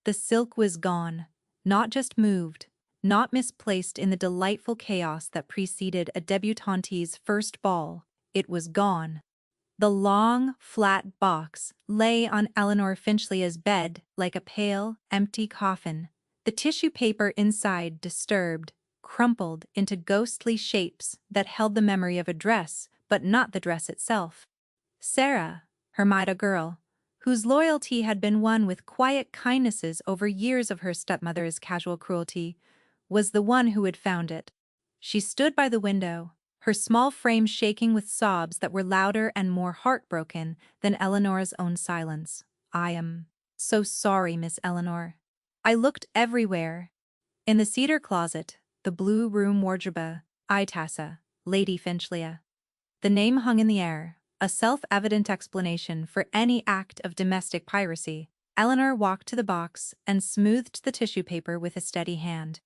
The silk was gone, not just moved, not misplaced in the delightful chaos that preceded a debutante's first ball. It was gone. The long, flat box lay on Eleanor Finchlea's bed like a pale, empty coffin, the tissue paper inside disturbed, crumpled into ghostly shapes that held the memory of a dress, but not the dress itself. Sarah, her Maida girl, whose loyalty had been won with quiet kindnesses over years of her stepmother's casual cruelty, was the one who had found it. She stood by the window, her small frame shaking with sobs that were louder and more heartbroken than Eleanor's own silence. "I am so sorry, Miss Eleanor. I looked everywhere. In the cedar closet, the blue room wardrobe, Tessa, Lady Finchlea." The name hung in the air, a self-evident explanation for any act of domestic piracy. Eleanor walked to the box and smoothed the tissue paper with a steady hand.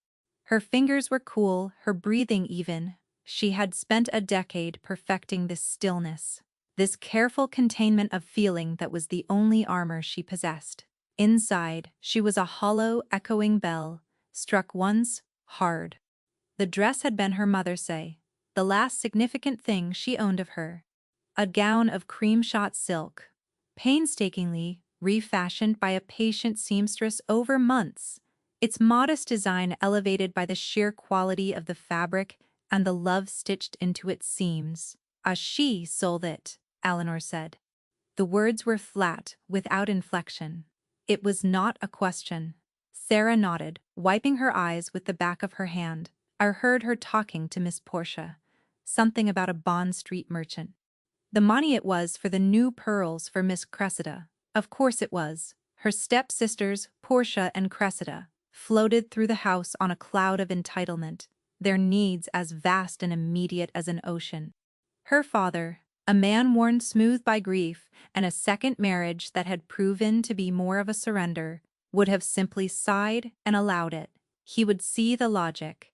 Her fingers were cool, her breathing even. She had spent a decade perfecting this stillness, this careful containment of feeling that was the only armor she possessed. Inside, she was a hollow, echoing bell, struck once, hard. The dress had been her mother's say, the last significant thing she owned of her. A gown of cream-shot silk, painstakingly refashioned by a patient seamstress over months, its modest design elevated by the sheer quality of the fabric and the love stitched into its seams. "She sold it," Eleanor said. The words were flat, without inflection. It was not a question. Sarah nodded, wiping her eyes with the back of her hand. "I heard her talking to Miss Portia. Something about a Bond Street merchant. The money it was for the new pearls for Miss Cressida." Of course it was. Her step-sisters, Portia and Cressida, floated through the house on a cloud of entitlement, their needs as vast and immediate as an ocean. Her father, a man worn smooth by grief and a second marriage that had proven to be more of a surrender, would have simply sighed and allowed it. He would see the logic.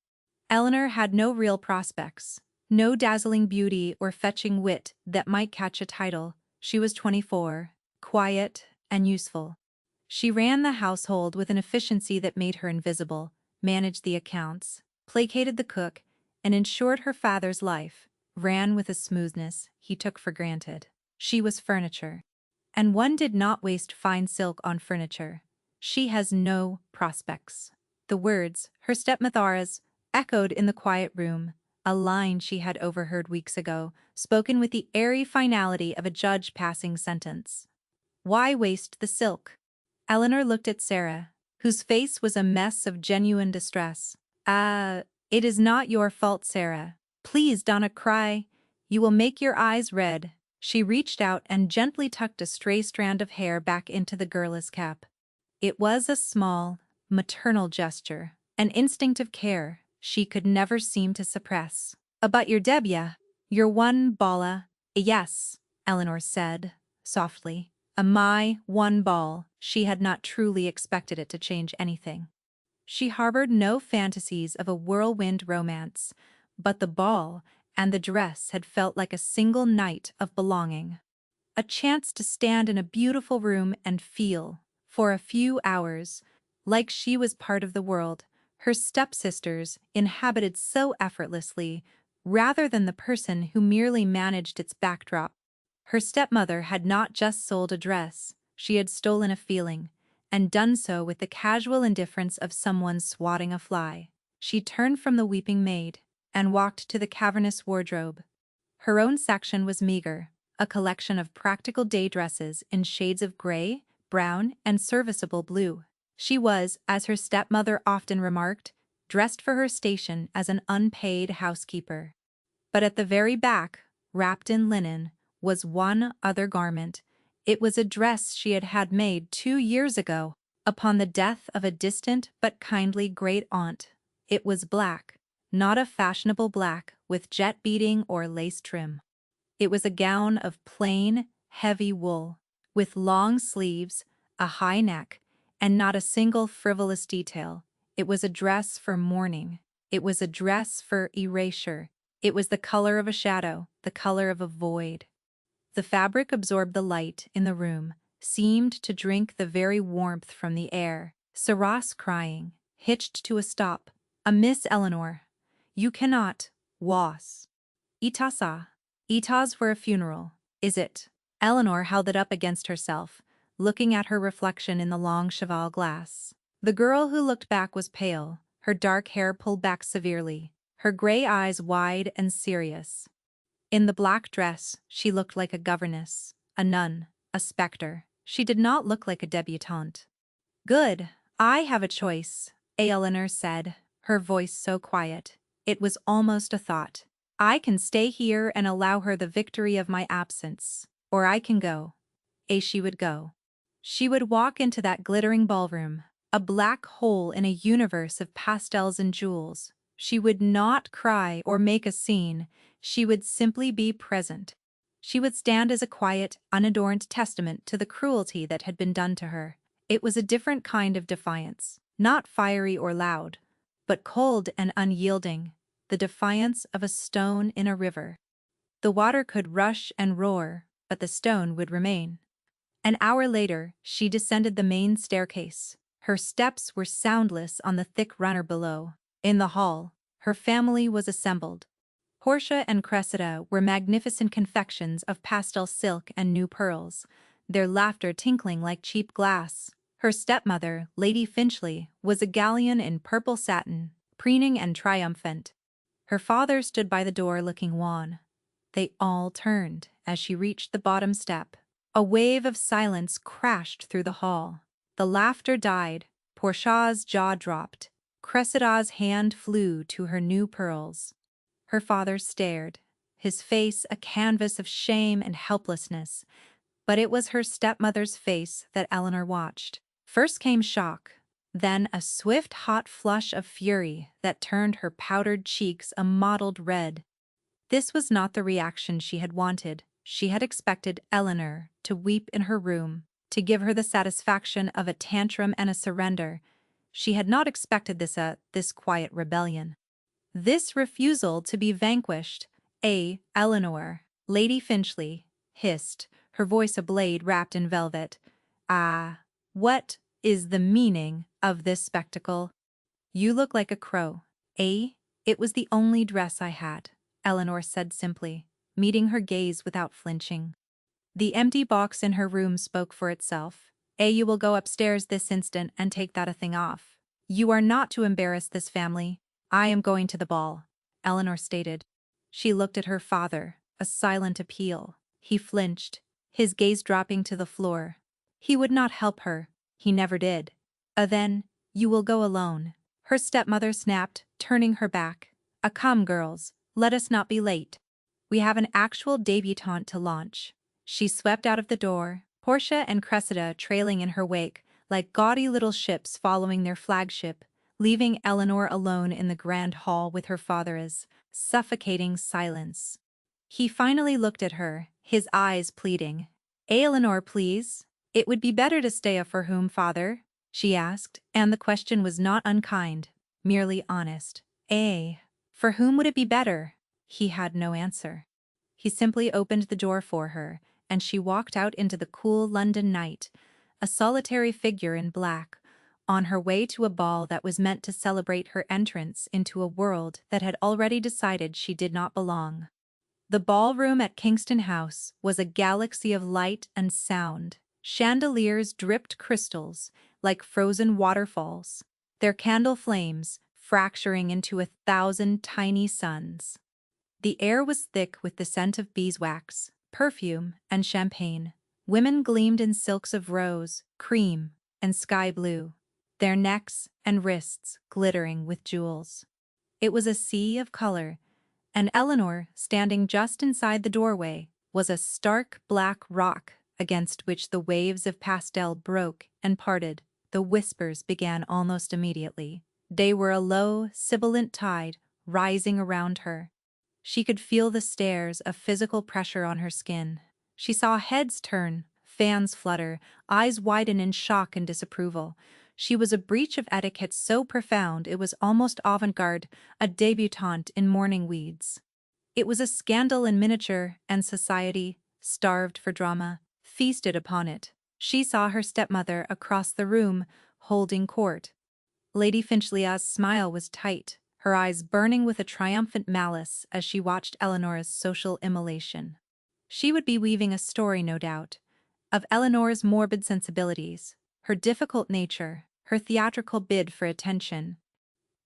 Eleanor had no real prospects, no dazzling beauty or fetching wit that might catch a title. She was 24, quiet and useful. She ran the household with an efficiency that made her invisible, managed the accounts, placated the cook, and ensured her father's life ran with a smoothness he took for granted. She was furniture. And one did not waste fine silk on furniture. "She has no prospects." The words, her stepmother's, echoed in the quiet room, a line she had overheard weeks ago, spoken with the airy finality of a judge passing sentence. Why waste the silk? Eleanor looked at Sarah, whose face was a mess of genuine distress. It is not your fault, Sarah. Please don't cry. You will make your eyes red." She reached out and gently tucked a stray strand of hair back into the girlish cap. It was a small, maternal gesture, an instinct of care she could never seem to suppress. "About your Debia, your one balla." "Yes," Eleanor said, softly. My one ball." She had not truly expected it to change anything. She harbored no fantasies of a whirlwind romance, but the ball and the dress had felt like a single night of belonging. A chance to stand in a beautiful room and feel, for a few hours, like she was part of the world her stepsisters inhabited so effortlessly, rather than the person who merely managed its backdrop. Her stepmother had not just sold a dress, she had stolen a feeling, and done so with the casual indifference of someone swatting a fly. She turned from the weeping maid and walked to the cavernous wardrobe. Her own section was meager, a collection of practical day dresses in shades of gray, brown, and serviceable blue. She was, as her stepmother often remarked, dressed for her station as an unpaid housekeeper. But at the very back, wrapped in linen, was one other garment. It was a dress she had had made 2 years ago, upon the death of a distant but kindly great-aunt. It was black, not a fashionable black with jet beading or lace trim. It was a gown of plain, heavy wool, with long sleeves, a high neck, and not a single frivolous detail. It was a dress for mourning. It was a dress for erasure. It was the color of a shadow, the color of a void. The fabric absorbed the light in the room, seemed to drink the very warmth from the air. Saras crying, hitched to a stop. A Miss Eleanor. You cannot, was. Itasa. Itas for a funeral, is it? Eleanor held it up against herself, looking at her reflection in the long cheval glass. The girl who looked back was pale, her dark hair pulled back severely, her gray eyes wide and serious. In the black dress, she looked like a governess, a nun, a specter. She did not look like a debutante. Good, I have a choice, Eleanor said, her voice so quiet. It was almost a thought. I can stay here and allow her the victory of my absence, or I can go. She would go. She would walk into that glittering ballroom, a black hole in a universe of pastels and jewels. She would not cry or make a scene, she would simply be present. She would stand as a quiet, unadorned testament to the cruelty that had been done to her. It was a different kind of defiance, not fiery or loud, but cold and unyielding, the defiance of a stone in a river. The water could rush and roar, but the stone would remain. An hour later, she descended the main staircase. Her steps were soundless on the thick runner below. In the hall, her family was assembled. Portia and Cressida were magnificent confections of pastel silk and new pearls, their laughter tinkling like cheap glass. Her stepmother, Lady Finchley, was a galleon in purple satin, preening and triumphant. Her father stood by the door looking wan. They all turned as she reached the bottom step. A wave of silence crashed through the hall. The laughter died. Portia's jaw dropped. Cressida's hand flew to her new pearls. Her father stared, his face a canvas of shame and helplessness, but it was her stepmother's face that Eleanor watched. First came shock, then a swift hot flush of fury that turned her powdered cheeks a mottled red. This was not the reaction she had wanted. She had expected Eleanor to weep in her room, to give her the satisfaction of a tantrum and a surrender. She had not expected this quiet rebellion. This refusal to be vanquished, Eleanor, Lady Finchley, hissed, her voice a blade wrapped in velvet. Ah, what is the meaning of this spectacle? You look like a crow, eh? It was the only dress I had, Eleanor said simply, meeting her gaze without flinching. The empty box in her room spoke for itself. You will go upstairs this instant and take that thing off. You are not to embarrass this family. I am going to the ball, Eleanor stated. She looked at her father, a silent appeal. He flinched, his gaze dropping to the floor. He would not help her. He never did. Then, you will go alone, her stepmother snapped, turning her back. Come, girls, let us not be late. We have an actual debutante to launch. She swept out of the door, Portia and Cressida trailing in her wake, like gaudy little ships following their flagship, leaving Eleanor alone in the grand hall with her father's suffocating silence. He finally looked at her, his eyes pleading. Eleanor, please. It would be better to stay for whom, father? She asked, and the question was not unkind, merely honest. For whom would it be better? He had no answer. He simply opened the door for her, and she walked out into the cool London night, a solitary figure in black, on her way to a ball that was meant to celebrate her entrance into a world that had already decided she did not belong. The ballroom at Kingston House was a galaxy of light and sound. Chandeliers dripped crystals like frozen waterfalls, their candle flames fracturing into 1,000 tiny suns. The air was thick with the scent of beeswax, perfume, and champagne. Women gleamed in silks of rose, cream, and sky blue, their necks and wrists glittering with jewels. It was a sea of color, and Eleanor, standing just inside the doorway, was a stark black rock against which the waves of pastel broke and parted. The whispers began almost immediately. They were a low, sibilant tide rising around her. She could feel the stares of physical pressure on her skin. She saw heads turn, fans flutter, eyes widen in shock and disapproval. She was a breach of etiquette so profound it was almost avant-garde, a debutante in mourning weeds. It was a scandal in miniature, and society, starved for drama, feasted upon it. She saw her stepmother across the room, holding court. Lady Finchlea's smile was tight, her eyes burning with a triumphant malice as she watched Eleanor's social immolation. She would be weaving a story, no doubt, of Eleanor's morbid sensibilities, her difficult nature, her theatrical bid for attention.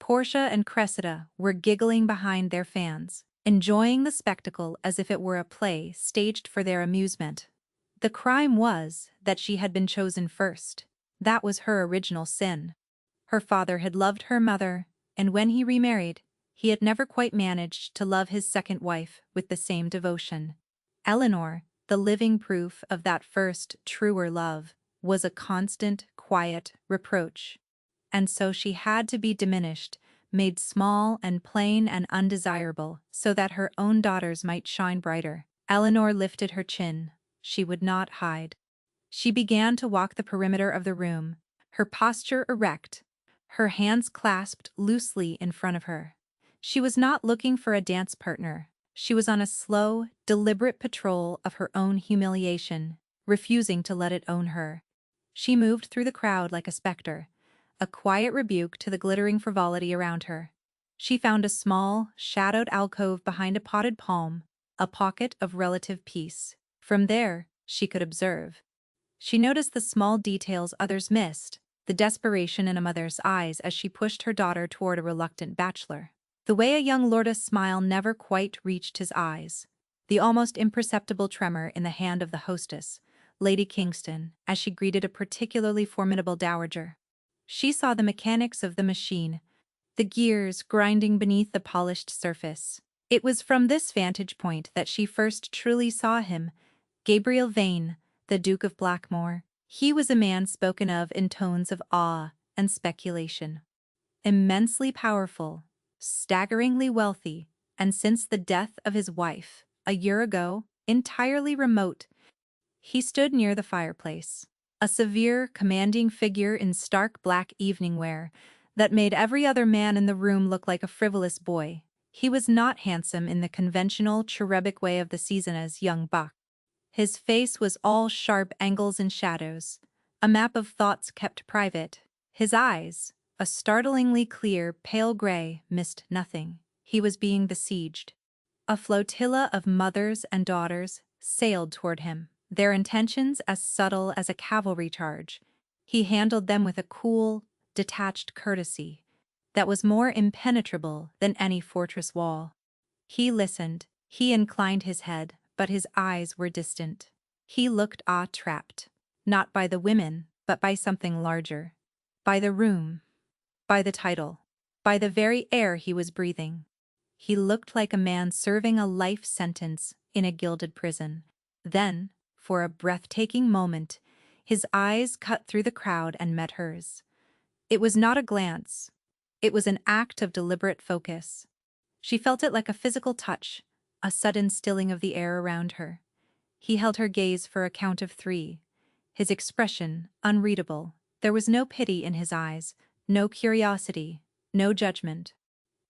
Portia and Cressida were giggling behind their fans, enjoying the spectacle as if it were a play staged for their amusement. The crime was that she had been chosen first. That was her original sin. Her father had loved her mother, and when he remarried, he had never quite managed to love his second wife with the same devotion. Eleanor, the living proof of that first, truer love, was a constant, quiet reproach. And so she had to be diminished, made small and plain and undesirable, so that her own daughters might shine brighter. Eleanor lifted her chin. She would not hide. She began to walk the perimeter of the room, her posture erect, her hands clasped loosely in front of her. She was not looking for a dance partner. She was on a slow, deliberate patrol of her own humiliation, refusing to let it own her. She moved through the crowd like a specter, a quiet rebuke to the glittering frivolity around her. She found a small, shadowed alcove behind a potted palm, a pocket of relative peace. From there, she could observe. She noticed the small details others missed, the desperation in a mother's eyes as she pushed her daughter toward a reluctant bachelor. The way a young lord's smile never quite reached his eyes, the almost imperceptible tremor in the hand of the hostess, Lady Kingston, as she greeted a particularly formidable dowager. She saw the mechanics of the machine, the gears grinding beneath the polished surface. It was from this vantage point that she first truly saw him, Gabriel Vane, the Duke of Blackmore. He was a man spoken of in tones of awe and speculation. Immensely powerful, staggeringly wealthy, and since the death of his wife, a year ago, entirely remote. He stood near the fireplace, a severe, commanding figure in stark black evening wear that made every other man in the room look like a frivolous boy. He was not handsome in the conventional, cherubic way of the season as young buck. His face was all sharp angles and shadows, a map of thoughts kept private. His eyes, a startlingly clear, pale gray, missed nothing. He was being besieged. A flotilla of mothers and daughters sailed toward him, their intentions as subtle as a cavalry charge. He handled them with a cool, detached courtesy that was more impenetrable than any fortress wall. He listened, he inclined his head, but his eyes were distant. He looked awe-trapped, not by the women, but by something larger. By the room, by the title, by the very air he was breathing. He looked like a man serving a life sentence in a gilded prison. Then, for a breathtaking moment, his eyes cut through the crowd and met hers. It was not a glance. It was an act of deliberate focus. She felt it like a physical touch, a sudden stilling of the air around her. He held her gaze for a count of 3. His expression, unreadable. There was no pity in his eyes, no curiosity, no judgment.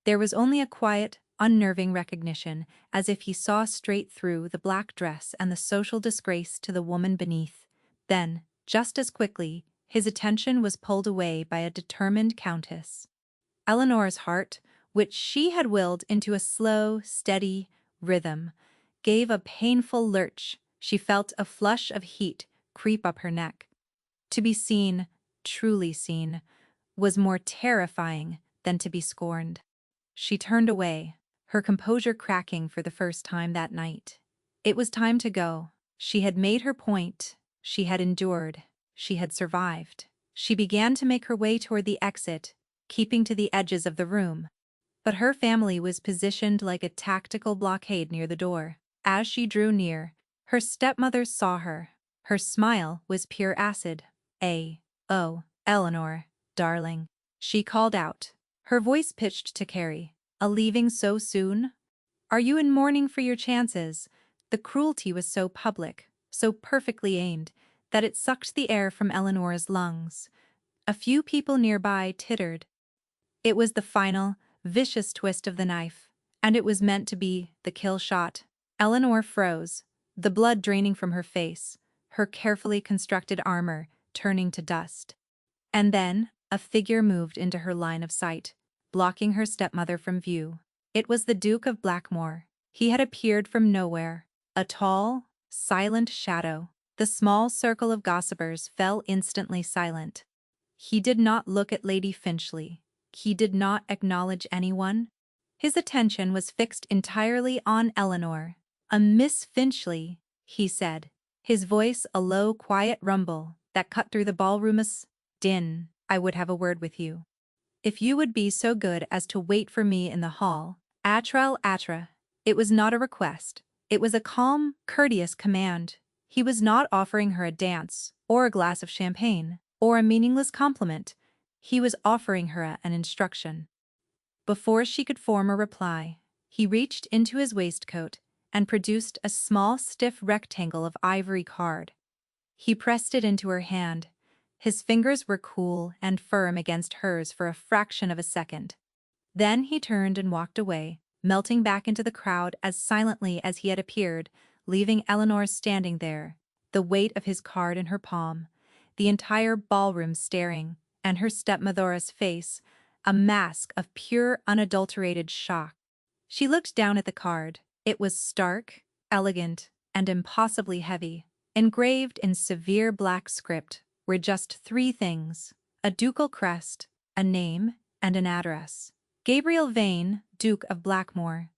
There was only a quiet, unnerving recognition, as if he saw straight through the black dress and the social disgrace to the woman beneath. Then, just as quickly, his attention was pulled away by a determined countess. Eleanor's heart, which she had willed into a slow, steady rhythm, gave a painful lurch. She felt a flush of heat creep up her neck. To be seen, truly seen, was more terrifying than to be scorned. She turned away, her composure cracking for the first time that night. It was time to go. She had made her point. She had endured. She had survived. She began to make her way toward the exit, keeping to the edges of the room. But her family was positioned like a tactical blockade near the door. As she drew near, her stepmother saw her. Her smile was pure acid. "Oh, Eleanor, darling," she called out, her voice pitched to Carrie. "A leaving so soon? Are you in mourning for your chances?" The cruelty was so public, so perfectly aimed, that it sucked the air from Eleanor's lungs. A few people nearby tittered. It was the final, vicious twist of the knife, and it was meant to be the kill shot. Eleanor froze, the blood draining from her face, her carefully constructed armor turning to dust. And then, a figure moved into her line of sight, blocking her stepmother from view. It was the Duke of Blackmore. He had appeared from nowhere, a tall, silent shadow. The small circle of gossipers fell instantly silent. He did not look at Lady Finchley. He did not acknowledge anyone. His attention was fixed entirely on Eleanor. "A Miss Finchley," he said, his voice a low, quiet rumble that cut through the ballroom's din. "I would have a word with you. If you would be so good as to wait for me in the hall." Atra. It was not a request. It was a calm, courteous command. He was not offering her a dance, or a glass of champagne, or a meaningless compliment. He was offering her an instruction. Before she could form a reply, he reached into his waistcoat and produced a small stiff rectangle of ivory card. He pressed it into her hand. His fingers were cool and firm against hers for a fraction of a second. Then he turned and walked away, melting back into the crowd as silently as he had appeared, leaving Eleanor standing there, the weight of his card in her palm, the entire ballroom staring, and her stepmother's face, a mask of pure unadulterated shock. She looked down at the card. It was stark, elegant, and impossibly heavy. Engraved in severe black script were just three things: a ducal crest, a name, and an address. Gabriel Vane, Duke of Blackmore.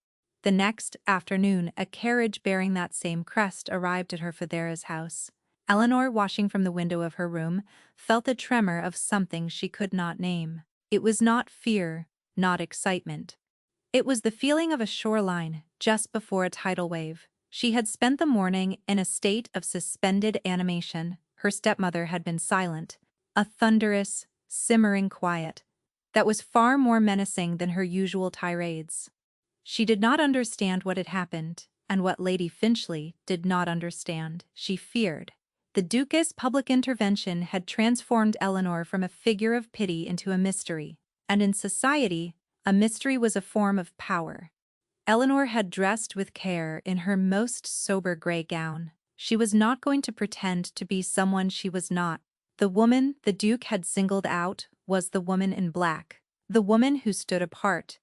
The next afternoon, a carriage bearing that same crest arrived at her father's house. Eleanor, watching from the window of her room, felt a tremor of something she could not name. It was not fear, not excitement. It was the feeling of a shoreline just before a tidal wave. She had spent the morning in a state of suspended animation. Her stepmother had been silent, a thunderous, simmering quiet that was far more menacing than her usual tirades. She did not understand what had happened, and what Lady Finchley did not understand, she feared. The Duke's public intervention had transformed Eleanor from a figure of pity into a mystery, and in society, a mystery was a form of power. Eleanor had dressed with care in her most sober gray gown. She was not going to pretend to be someone she was not. The woman the Duke had singled out was the woman in black, the woman who stood apart.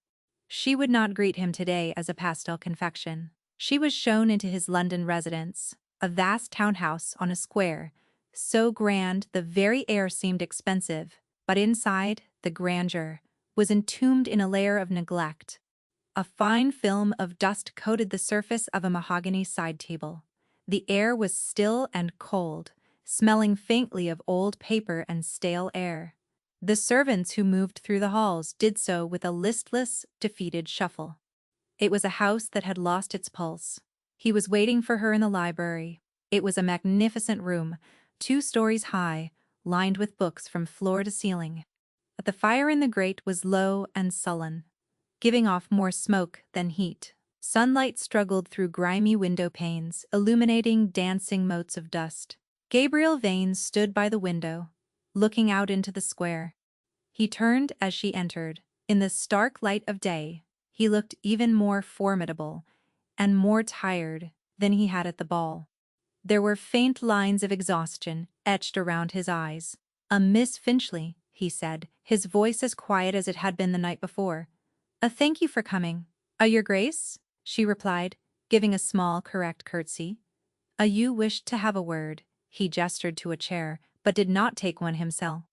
She would not greet him today as a pastel confection. She was shown into his London residence, a vast townhouse on a square, so grand the very air seemed expensive, but inside, the grandeur was entombed in a layer of neglect. A fine film of dust coated the surface of a mahogany side table. The air was still and cold, smelling faintly of old paper and stale air. The servants who moved through the halls did so with a listless, defeated shuffle. It was a house that had lost its pulse. He was waiting for her in the library. It was a magnificent room, 2 stories high, lined with books from floor to ceiling. But the fire in the grate was low and sullen, giving off more smoke than heat. Sunlight struggled through grimy window panes, illuminating dancing motes of dust. Gabriel Vane stood by the window, looking out into the square. He turned as she entered. In the stark light of day, he looked even more formidable and more tired than he had at the ball. There were faint lines of exhaustion etched around his eyes. "A Miss Finchley," he said, his voice as quiet as it had been the night before. Thank you for coming." Your Grace," she replied, giving a small, correct curtsy. You wished to have a word." He gestured to a chair, but did not take one himself.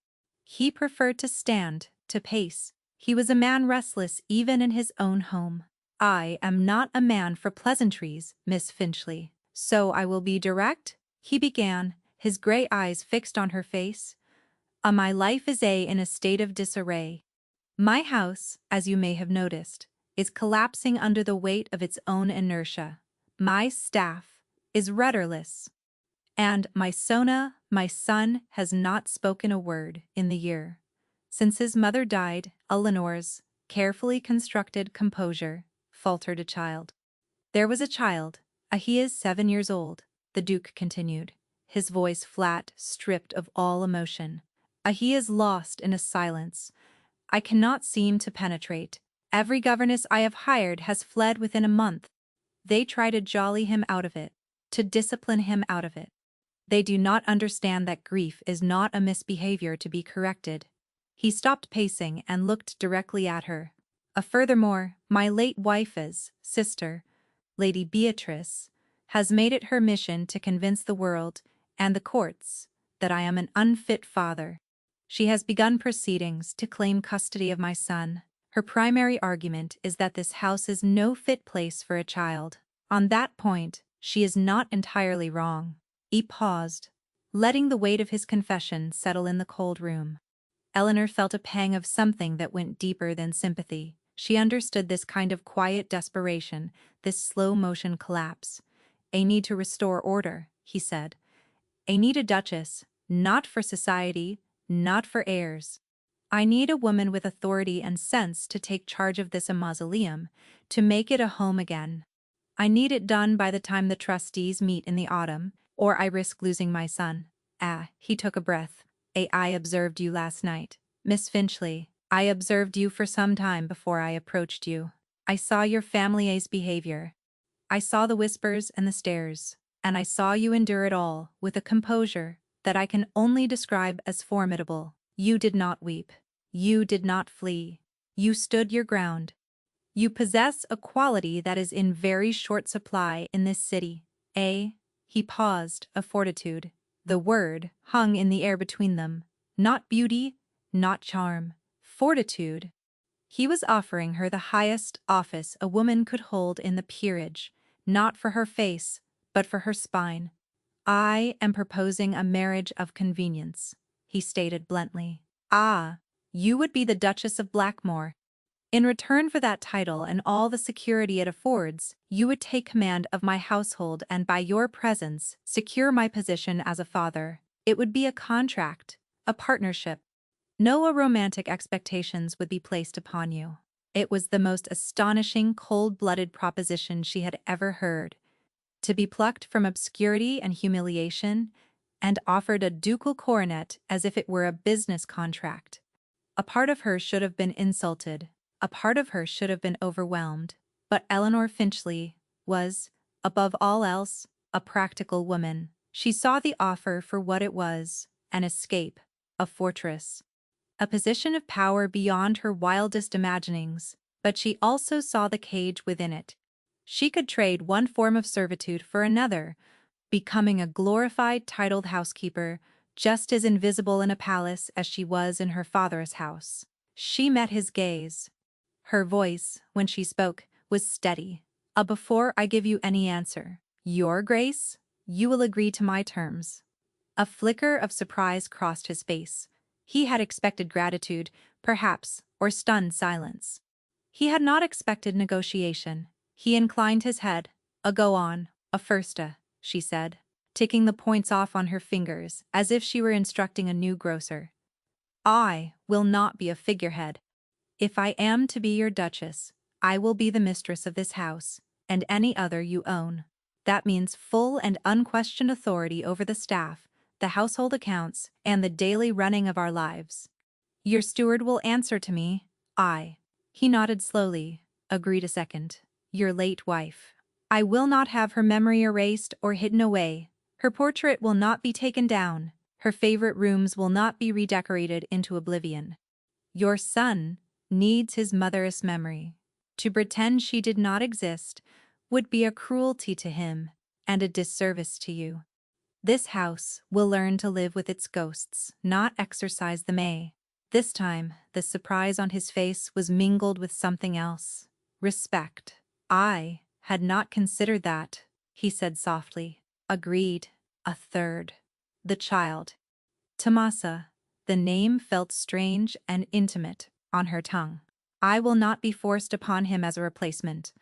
He preferred to stand, to pace. He was a man restless even in his own home. "I am not a man for pleasantries, Miss Finchley, so I will be direct," he began, his gray eyes fixed on her face. My life is in a state of disarray. My house, as you may have noticed, is collapsing under the weight of its own inertia. My staff is rudderless. And my Sona, my son, has not spoken a word in the year. Since his mother died, Eleanor's carefully constructed composure faltered a child. "There was a child. He is 7 years old," the Duke continued, his voice flat, stripped of all emotion. He is lost in a silence I cannot seem to penetrate. Every governess I have hired has fled within a month. They try to jolly him out of it, to discipline him out of it. They do not understand that grief is not a misbehavior to be corrected. He stopped pacing and looked directly at her. Furthermore, my late wife's sister, Lady Beatrice, has made it her mission to convince the world and the courts that I am an unfit father. She has begun proceedings to claim custody of my son. Her primary argument is that this house is no fit place for a child. On that point, she is not entirely wrong. He paused, letting the weight of his confession settle in the cold room. Eleanor felt a pang of something that went deeper than sympathy. She understood this kind of quiet desperation, this slow-motion collapse. "I need to restore order," he said. "I need a duchess, not for society, not for heirs. I need a woman with authority and sense to take charge of this mausoleum, to make it a home again. I need it done by the time the trustees meet in the autumn, or I risk losing my son." He took a breath. "I observed you last night, Miss Finchley. I observed you for some time before I approached you. I saw your family's behavior. I saw the whispers and the stares, and I saw you endure it all with a composure that I can only describe as formidable. You did not weep. You did not flee. You stood your ground. You possess a quality that is in very short supply in this city. He paused, a fortitude. The word hung in the air between them. Not beauty, not charm. Fortitude. He was offering her the highest office a woman could hold in the peerage, not for her face, but for her spine. "I am proposing a marriage of convenience," he stated bluntly. You would be the Duchess of Blackmore. In return for that title and all the security it affords, you would take command of my household and by your presence secure my position as a father. It would be a contract, a partnership. No romantic expectations would be placed upon you." It was the most astonishing, cold-blooded proposition she had ever heard. To be plucked from obscurity and humiliation, and offered a ducal coronet as if it were a business contract. A part of her should have been insulted. A part of her should have been overwhelmed. But Eleanor Finchley was, above all else, a practical woman. She saw the offer for what it was, an escape, a fortress, a position of power beyond her wildest imaginings, but she also saw the cage within it. She could trade one form of servitude for another, becoming a glorified titled housekeeper, just as invisible in a palace as she was in her father's house. She met his gaze. Her voice, when she spoke, was steady. Before I give you any answer, Your Grace, you will agree to my terms." A flicker of surprise crossed his face. He had expected gratitude, perhaps, or stunned silence. He had not expected negotiation. He inclined his head. "Go on, firsta," she said, ticking the points off on her fingers as if she were instructing a new grocer. "I will not be a figurehead. If I am to be your duchess, I will be the mistress of this house, and any other you own. That means full and unquestioned authority over the staff, the household accounts, and the daily running of our lives. Your steward will answer to me. He nodded slowly, agreed a second. "Your late wife. I will not have her memory erased or hidden away. Her portrait will not be taken down. Her favorite rooms will not be redecorated into oblivion. Your son needs his mother's memory. To pretend she did not exist would be a cruelty to him and a disservice to you. This house will learn to live with its ghosts, not exorcise them. This time, the surprise on his face was mingled with something else. Respect. "I had not considered that," he said softly. "Agreed. A third. The child." Tomasa. The name felt strange and intimate on her tongue. "I will not be forced upon him as a replacement.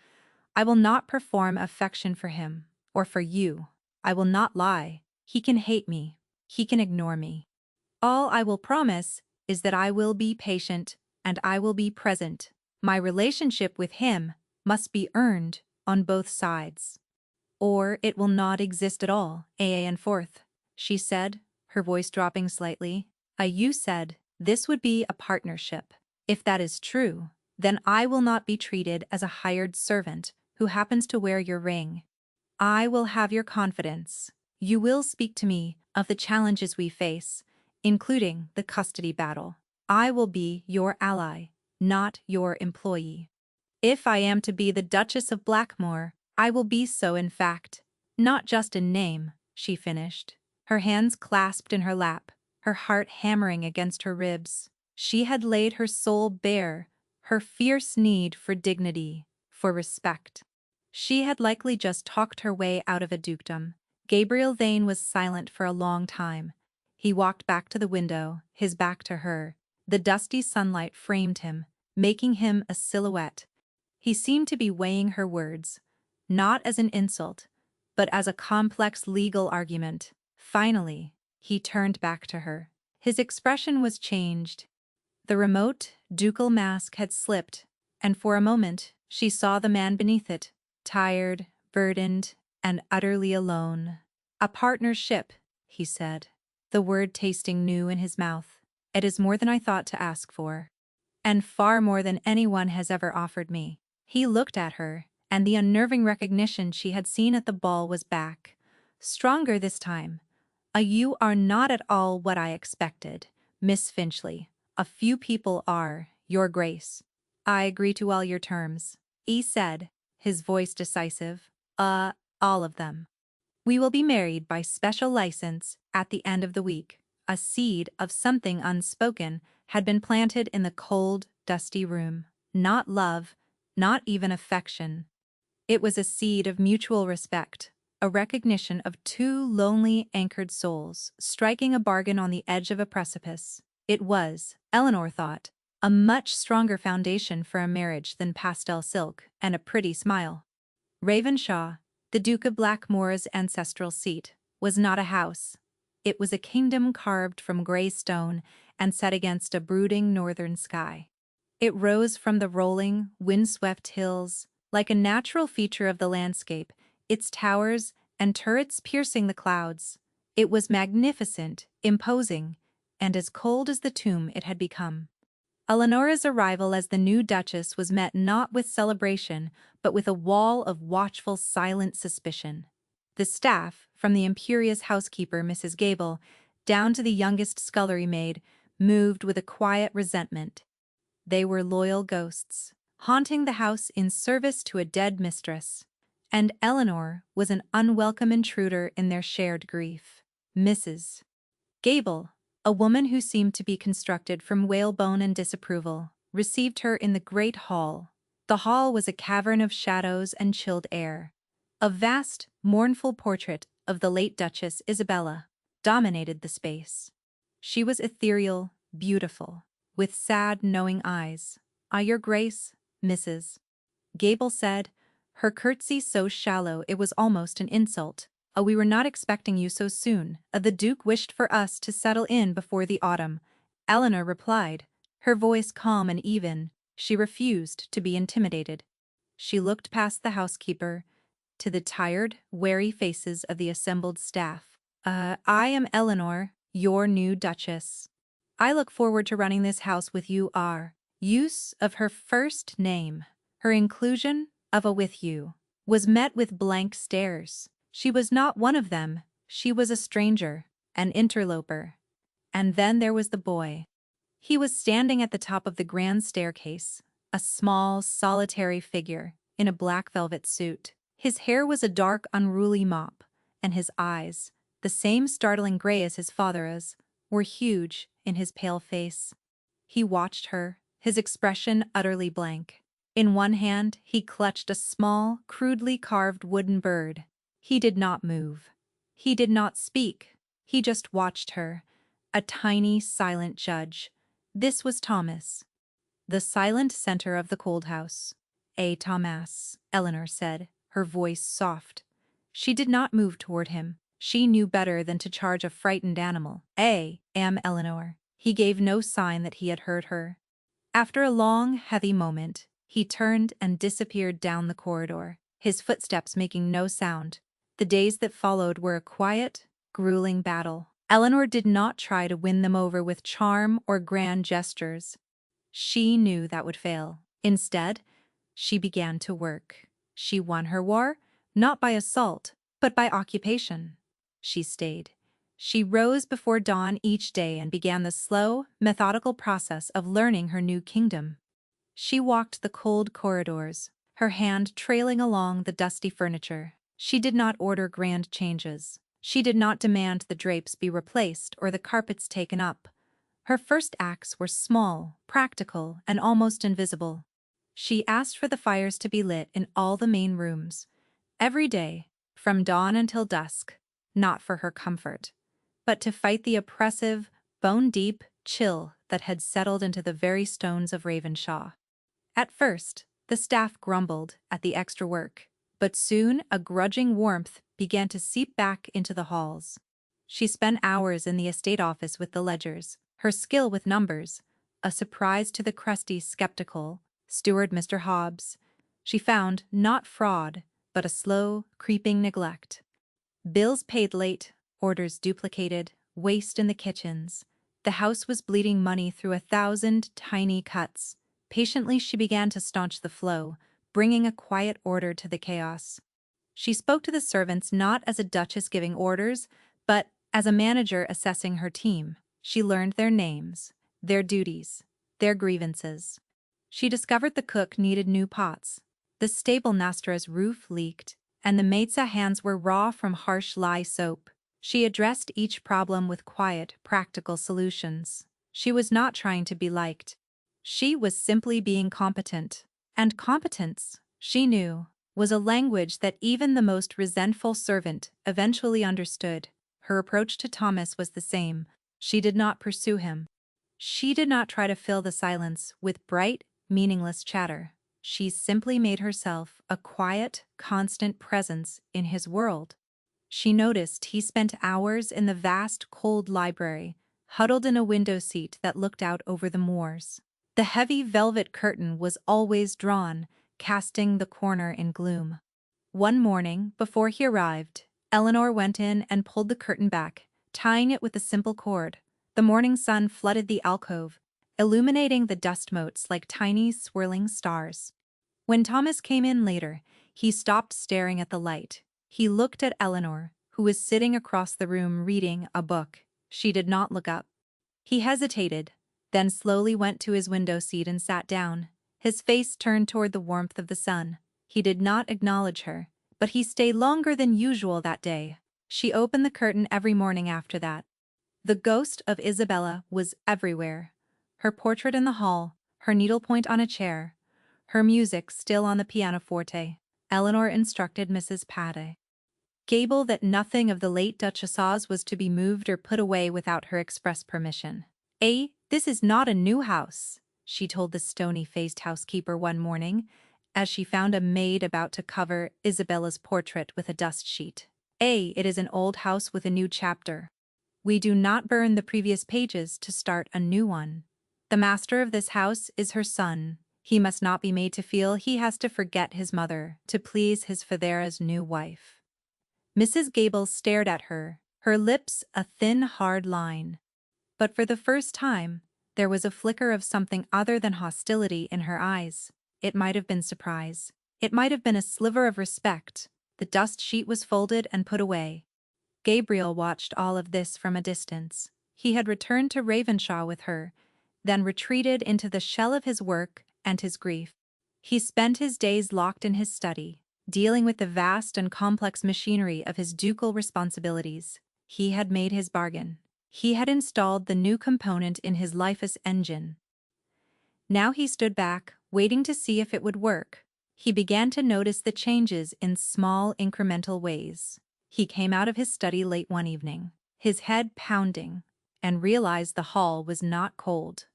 I will not perform affection for him, or for you. I will not lie. He can hate me. He can ignore me. All I will promise is that I will be patient and I will be present. My relationship with him must be earned on both sides. Or it will not exist at all." And forth, she said, her voice dropping slightly. "You said this would be a partnership. If that is true, then I will not be treated as a hired servant who happens to wear your ring. I will have your confidence, You will speak to me of the challenges we face, including the custody battle. I will be your ally, not your employee. If I am to be the Duchess of Blackmore, I will be so in fact, not just in name, she finished, her hands clasped in her lap, her heart hammering against her ribs. She had laid her soul bare, her fierce need for dignity, for respect. She had likely just talked her way out of a dukedom. Gabriel Vane was silent for a long time. He walked back to the window, his back to her. The dusty sunlight framed him, making him a silhouette. He seemed to be weighing her words, not as an insult, but as a complex legal argument. Finally, he turned back to her. His expression was changed. The remote, ducal mask had slipped, and for a moment she saw the man beneath it, tired, burdened, and utterly alone. A partnership, he said, the word tasting new in his mouth. It is more than I thought to ask for, and far more than anyone has ever offered me. He looked at her, and the unnerving recognition she had seen at the ball was back. Stronger this time. You are not at all what I expected, Miss Finchley. A few people are, Your Grace. I agree to all your terms, he said, his voice decisive. All of them. We will be married by special license at the end of the week. A seed of something unspoken had been planted in the cold, dusty room. Not love, not even affection. It was a seed of mutual respect, a recognition of two lonely, anchored souls striking a bargain on the edge of a precipice. It was, Eleanor thought, a much stronger foundation for a marriage than pastel silk and a pretty smile. Ravenshaw, the Duke of Blackmore's ancestral seat, was not a house. It was a kingdom carved from grey stone and set against a brooding northern sky. It rose from the rolling, wind-swept hills, like a natural feature of the landscape, its towers and turrets piercing the clouds. It was magnificent, imposing, and as cold as the tomb it had become. Eleanora's arrival as the new Duchess was met not with celebration, but with a wall of watchful, silent suspicion. The staff, from the imperious housekeeper Mrs. Gable, down to the youngest scullery maid, moved with a quiet resentment. They were loyal ghosts, haunting the house in service to a dead mistress. And Eleanor was an unwelcome intruder in their shared grief. Mrs. Gable, a woman who seemed to be constructed from whalebone and disapproval, received her in the great hall. The hall was a cavern of shadows and chilled air. A vast, mournful portrait of the late Duchess Isabella dominated the space. She was ethereal, beautiful, with sad, knowing eyes. Your Grace, Mrs. Gable said, her curtsy so shallow it was almost an insult. We were not expecting you so soon. The Duke wished for us to settle in before the autumn. Eleanor replied, her voice calm and even. She refused to be intimidated. She looked past the housekeeper to the tired, wary faces of the assembled staff. I am Eleanor, your new Duchess. I look forward to running this house with you. Our use of her first name, her inclusion of a with you, was met with blank stares. She was not one of them. She was a stranger, an interloper. And then there was the boy. He was standing at the top of the grand staircase, a small, solitary figure in a black velvet suit. His hair was a dark, unruly mop, and his eyes, the same startling gray as his father's, were huge in his pale face. He watched her, his expression utterly blank. In one hand, he clutched a small, crudely carved wooden bird. He did not move. He did not speak. He just watched her, a tiny, silent judge. This was Thomas, the silent center of the cold house. Thomas, Eleanor said, her voice soft. She did not move toward him. She knew better than to charge a frightened animal. Eleanor. He gave no sign that he had heard her. After a long, heavy moment, he turned and disappeared down the corridor, his footsteps making no sound. The days that followed were a quiet, grueling battle. Eleanor did not try to win them over with charm or grand gestures. She knew that would fail. Instead, she began to work. She won her war, not by assault, but by occupation. she stayed. She rose before dawn each day and began the slow, methodical process of learning her new kingdom. She walked the cold corridors, her hand trailing along the dusty furniture. She did not order grand changes. She did not demand the drapes be replaced or the carpets taken up. Her first acts were small, practical, and almost invisible. She asked for the fires to be lit in all the main rooms, every day, from dawn until dusk, not for her comfort, but to fight the oppressive, bone-deep chill that had settled into the very stones of Ravenshaw. At first, the staff grumbled at the extra work, but soon a grudging warmth began to seep back into the halls. She spent hours in the estate office with the ledgers, her skill with numbers, a surprise to the crusty, skeptical steward Mr. Hobbs. She found not fraud, but a slow, creeping neglect. Bills paid late, orders duplicated, waste in the kitchens. The house was bleeding money through 1,000 tiny cuts. Patiently she began to staunch the flow, bringing a quiet order to the chaos. She spoke to the servants not as a duchess giving orders, but as a manager assessing her team. She learned their names, their duties, their grievances. She discovered the cook needed new pots, the stable master's roof leaked, and the maid's hands were raw from harsh lye soap. She addressed each problem with quiet, practical solutions. She was not trying to be liked. She was simply being competent. And competence, she knew, was a language that even the most resentful servant eventually understood. Her approach to Thomas was the same. She did not pursue him. She did not try to fill the silence with bright, meaningless chatter. She simply made herself a quiet, constant presence in his world. She noticed he spent hours in the vast, cold library, huddled in a window seat that looked out over the moors. The heavy velvet curtain was always drawn, casting the corner in gloom. One morning, before he arrived, Eleanor went in and pulled the curtain back, tying it with a simple cord. The morning sun flooded the alcove, illuminating the dust motes like tiny, swirling stars. When Thomas came in later, he stopped staring at the light. He looked at Eleanor, who was sitting across the room reading a book. She did not look up. He hesitated, then slowly went to his window seat and sat down, his face turned toward the warmth of the sun. He did not acknowledge her, but he stayed longer than usual that day. She opened the curtain every morning after that. The ghost of Isabella was everywhere. Her portrait in the hall, her needlepoint on a chair, her music still on the pianoforte. Eleanor instructed Mrs. Patty Gable that nothing of the late Duchess's was to be moved or put away without her express permission. This is not a new house," she told the stony-faced housekeeper one morning, as she found a maid about to cover Isabella's portrait with a dust sheet. It is an old house with a new chapter. We do not burn the previous pages to start a new one. The master of this house is her son. He must not be made to feel he has to forget his mother to please his father's new wife." Mrs. Gable stared at her, her lips a thin, hard line. But for the first time, there was a flicker of something other than hostility in her eyes. It might have been surprise. It might have been a sliver of respect. The dust sheet was folded and put away. Gabriel watched all of this from a distance. He had returned to Ravenshaw with her, then retreated into the shell of his work and his grief. He spent his days locked in his study, dealing with the vast and complex machinery of his ducal responsibilities. He had made his bargain. He had installed the new component in his life's engine. Now he stood back, waiting to see if it would work. He began to notice the changes in small, incremental ways. He came out of his study late one evening, his head pounding, and realized the hall was not cold.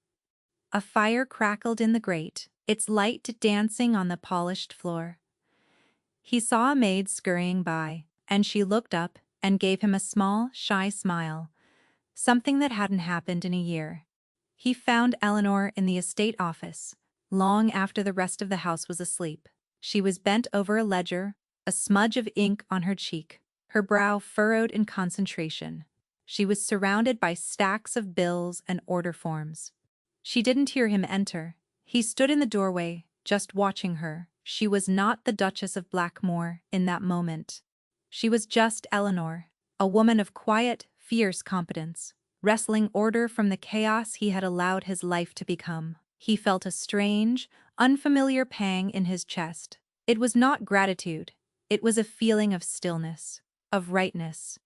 A fire crackled in the grate, its light dancing on the polished floor. He saw a maid scurrying by, and she looked up and gave him a small, shy smile, something that hadn't happened in a year. He found Eleanor in the estate office, long after the rest of the house was asleep. She was bent over a ledger, a smudge of ink on her cheek, her brow furrowed in concentration. She was surrounded by stacks of bills and order forms. She didn't hear him enter. He stood in the doorway, just watching her. She was not the Duchess of Blackmore in that moment. She was just Eleanor, a woman of quiet, fierce competence, wresting order from the chaos he had allowed his life to become. He felt a strange, unfamiliar pang in his chest. It was not gratitude. It was a feeling of stillness, of rightness.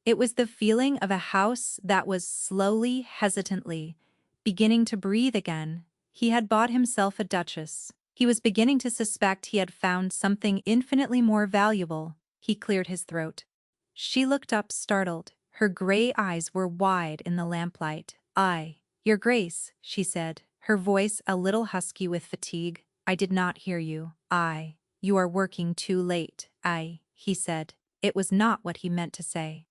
It was the feeling of a house that was slowly, hesitantly, beginning to breathe again. He had bought himself a duchess. He was beginning to suspect he had found something infinitely more valuable. He cleared his throat. She looked up startled. Her gray eyes were wide in the lamplight. Your Grace, she said, her voice a little husky with fatigue. I did not hear you. You are working too late. He said. It was not what he meant to say.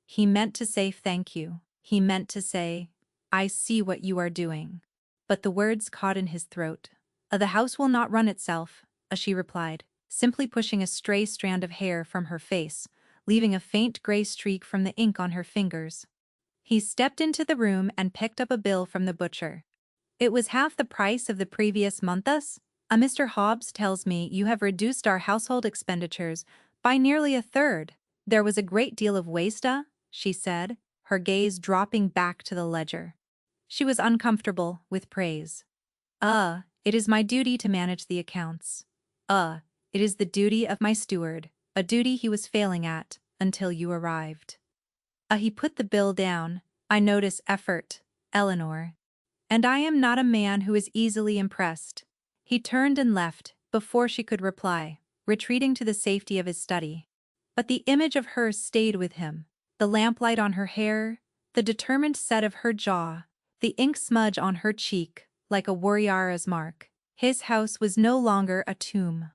He meant to say thank you. He meant to say, I see what you are doing. But the words caught in his throat. The house will not run itself, she replied, simply pushing a stray strand of hair from her face, leaving a faint gray streak from the ink on her fingers. He stepped into the room and picked up a bill from the butcher. It was half the price of the previous months. Mr. Hobbs tells me you have reduced our household expenditures by nearly a third. There was a great deal of waste, she said, her gaze dropping back to the ledger. She was uncomfortable with praise. It is my duty to manage the accounts. It is the duty of my steward, a duty he was failing at until you arrived. He put the bill down. I notice effort, Eleanor. And I am not a man who is easily impressed. He turned and left before she could reply, retreating to the safety of his study. But the image of her stayed with him. The lamplight on her hair, the determined set of her jaw, the ink smudge on her cheek, like a warrior's mark. His house was no longer a tomb.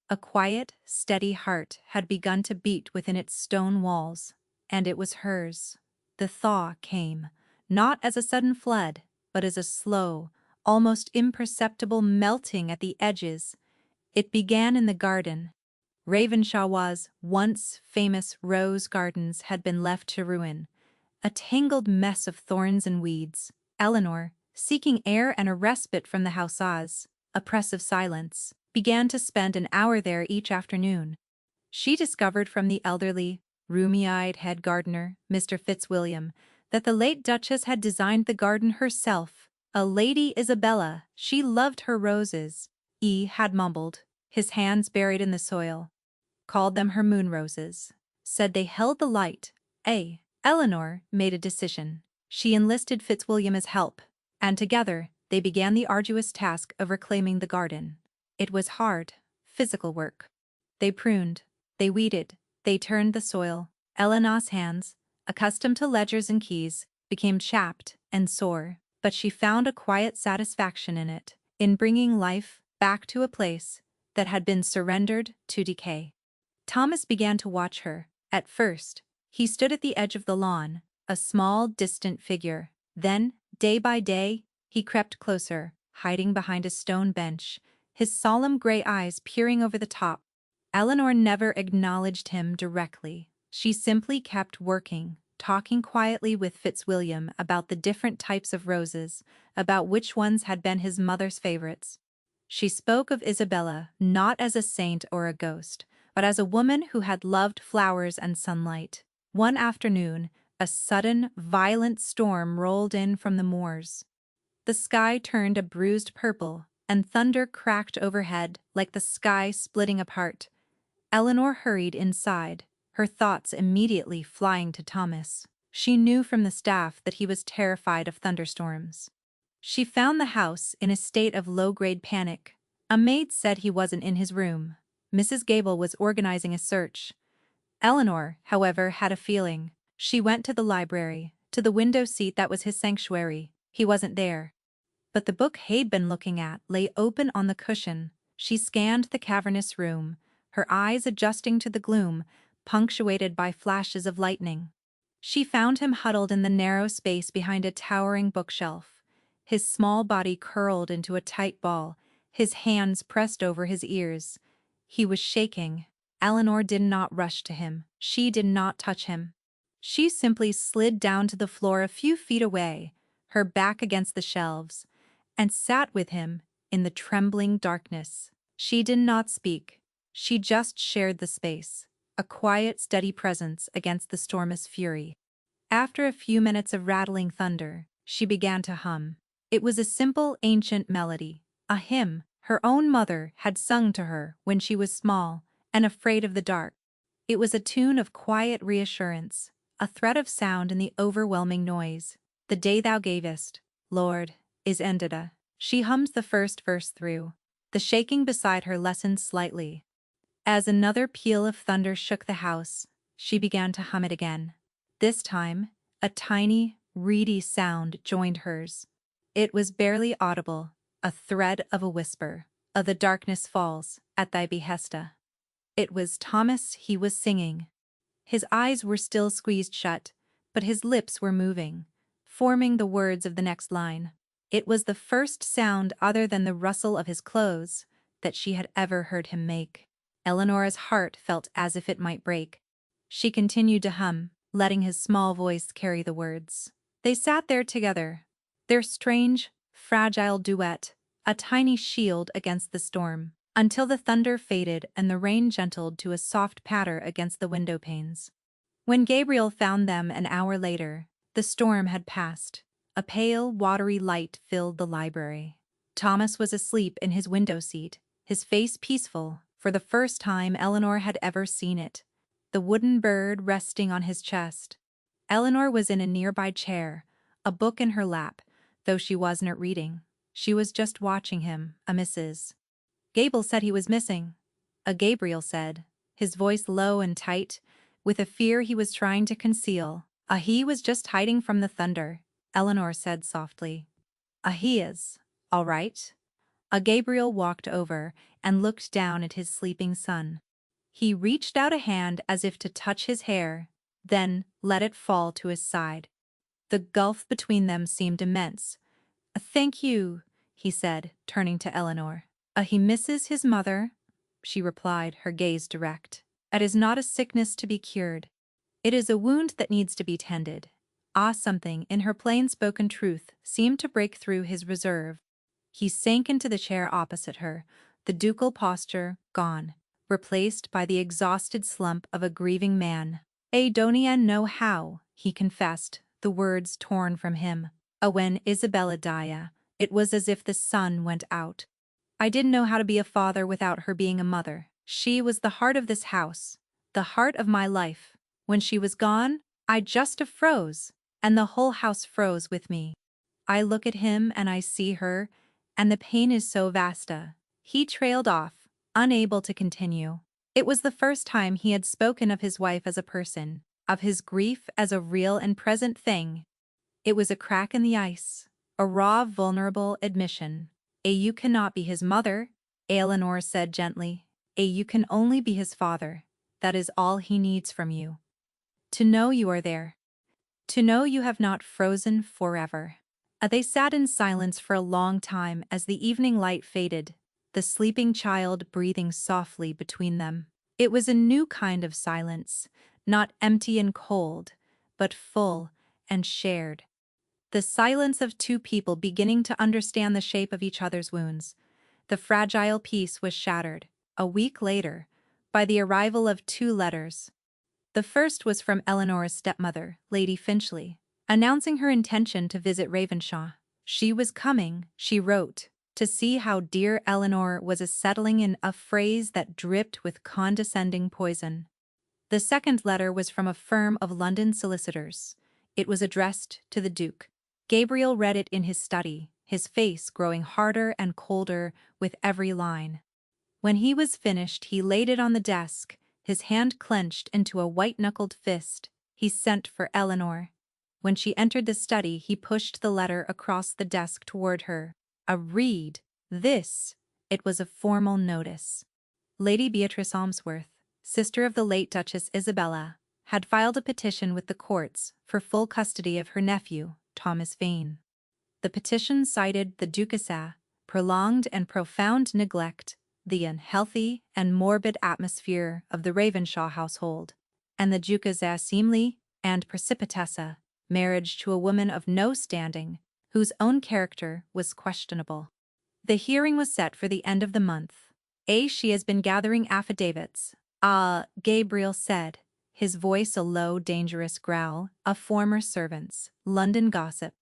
A quiet, steady heart had begun to beat within its stone walls, and it was hers. The thaw came, not as a sudden flood, but as a slow, almost imperceptible melting at the edges. It began in the garden. Ravenshaw's once famous rose gardens had been left to ruin, a tangled mess of thorns and weeds. Eleanor, seeking air and a respite from the house's oppressive silence, began to spend an hour there each afternoon. She discovered from the elderly, rheumy-eyed head gardener, Mr. Fitzwilliam, that the late Duchess had designed the garden herself. A Lady Isabella, she loved her roses, had mumbled, his hands buried in the soil. Called them her moon roses. Said they held the light. Eleanor made a decision. She enlisted Fitzwilliam as help, and together they began the arduous task of reclaiming the garden. It was hard, physical work. They pruned, they weeded, they turned the soil. Eleanor's hands, accustomed to ledgers and keys, became chapped and sore, but she found a quiet satisfaction in it, in bringing life back to a place that had been surrendered to decay. Thomas began to watch her. At first, he stood at the edge of the lawn, a small, distant figure. Then, day by day, he crept closer, hiding behind a stone bench, his solemn gray eyes peering over the top. Eleanor never acknowledged him directly. She simply kept working, talking quietly with Fitzwilliam about the different types of roses, about which ones had been his mother's favorites. She spoke of Isabella not as a saint or a ghost, but as a woman who had loved flowers and sunlight. One afternoon, a sudden, violent storm rolled in from the moors. The sky turned a bruised purple, and thunder cracked overhead like the sky splitting apart. Eleanor hurried inside, her thoughts immediately flying to Thomas. She knew from the staff that he was terrified of thunderstorms. She found the house in a state of low-grade panic. A maid said he wasn't in his room. Mrs. Gable was organizing a search. Eleanor, however, had a feeling. She went to the library, to the window seat that was his sanctuary. He wasn't there. But the book he'd been looking at lay open on the cushion. She scanned the cavernous room, her eyes adjusting to the gloom, punctuated by flashes of lightning. She found him huddled in the narrow space behind a towering bookshelf, his small body curled into a tight ball, his hands pressed over his ears. He was shaking. Eleanor did not rush to him. She did not touch him. She simply slid down to the floor a few feet away, her back against the shelves, and sat with him in the trembling darkness. She did not speak. She just shared the space, a quiet, steady presence against the storm's fury. After a few minutes of rattling thunder, she began to hum. It was a simple, ancient melody, a hymn her own mother had sung to her when she was small and afraid of the dark. It was a tune of quiet reassurance, a thread of sound in the overwhelming noise. The day thou gavest, Lord, is ended. She hummed the first verse through. The shaking beside her lessened slightly. As another peal of thunder shook the house, she began to hum it again. This time, a tiny, reedy sound joined hers. It was barely audible, a thread of a whisper. The darkness falls, at thy behesta. It was Thomas he was singing. His eyes were still squeezed shut, but his lips were moving, forming the words of the next line. It was the first sound other than the rustle of his clothes that she had ever heard him make. Eleanor's heart felt as if it might break. She continued to hum, letting his small voice carry the words. They sat there together, their strange, fragile duet, a tiny shield against the storm, until the thunder faded and the rain gentled to a soft patter against the window panes. When Gabriel found them an hour later, the storm had passed. A pale, watery light filled the library. Thomas was asleep in his window seat, his face peaceful, for the first time Eleanor had ever seen it, the wooden bird resting on his chest. Eleanor was in a nearby chair, a book in her lap, though she wasn't reading. She was just watching him, a Mrs. Gable said he was missing. Gabriel said, his voice low and tight, with a fear he was trying to conceal. He was just hiding from the thunder, Eleanor said softly. He is, all right. Gabriel walked over and looked down at his sleeping son. He reached out a hand as if to touch his hair, then let it fall to his side. The gulf between them seemed immense. Thank you, he said, turning to Eleanor. He misses his mother, she replied, her gaze direct. It is not a sickness to be cured. It is a wound that needs to be tended. Something in her plain-spoken truth seemed to break through his reserve. He sank into the chair opposite her, the ducal posture gone, replaced by the exhausted slump of a grieving man. I don't know how, he confessed, the words torn from him. When Isabella died, it was as if the sun went out. I didn't know how to be a father without her being a mother. She was the heart of this house, the heart of my life. When she was gone, I just froze, and the whole house froze with me. I look at him and I see her, and the pain is so vast. He trailed off, unable to continue. It was the first time he had spoken of his wife as a person, of his grief as a real and present thing. It was a crack in the ice, a raw, vulnerable admission. You cannot be his mother, Eleanor said gently. You can only be his father. That is all he needs from you. To know you are there. To know you have not frozen forever. They sat in silence for a long time as the evening light faded, the sleeping child breathing softly between them. It was a new kind of silence, not empty and cold, but full and shared. The silence of two people beginning to understand the shape of each other's wounds. The fragile peace was shattered, a week later, by the arrival of 2 letters. The first was from Eleanor's stepmother, Lady Finchley, announcing her intention to visit Ravenshaw. She was coming, she wrote, to see how dear Eleanor was settling in, a phrase that dripped with condescending poison. The second letter was from a firm of London solicitors. It was addressed to the Duke. Gabriel read it in his study, his face growing harder and colder with every line. When he was finished, he laid it on the desk, his hand clenched into a white-knuckled fist. He sent for Eleanor. When she entered the study, he pushed the letter across the desk toward her. Read this. It was a formal notice. Lady Beatrice Almsworth, sister of the late Duchess Isabella, had filed a petition with the courts for full custody of her nephew, Thomas Vane. The petition cited the Duchess's prolonged and profound neglect, the unhealthy and morbid atmosphere of the Ravenshaw household, and the Duchess's seemly and precipitous marriage to a woman of no standing, whose own character was questionable. The hearing was set for the end of the month. She has been gathering affidavits, Ah, Gabriel said, his voice a low, dangerous growl, a former servant's, London gossip.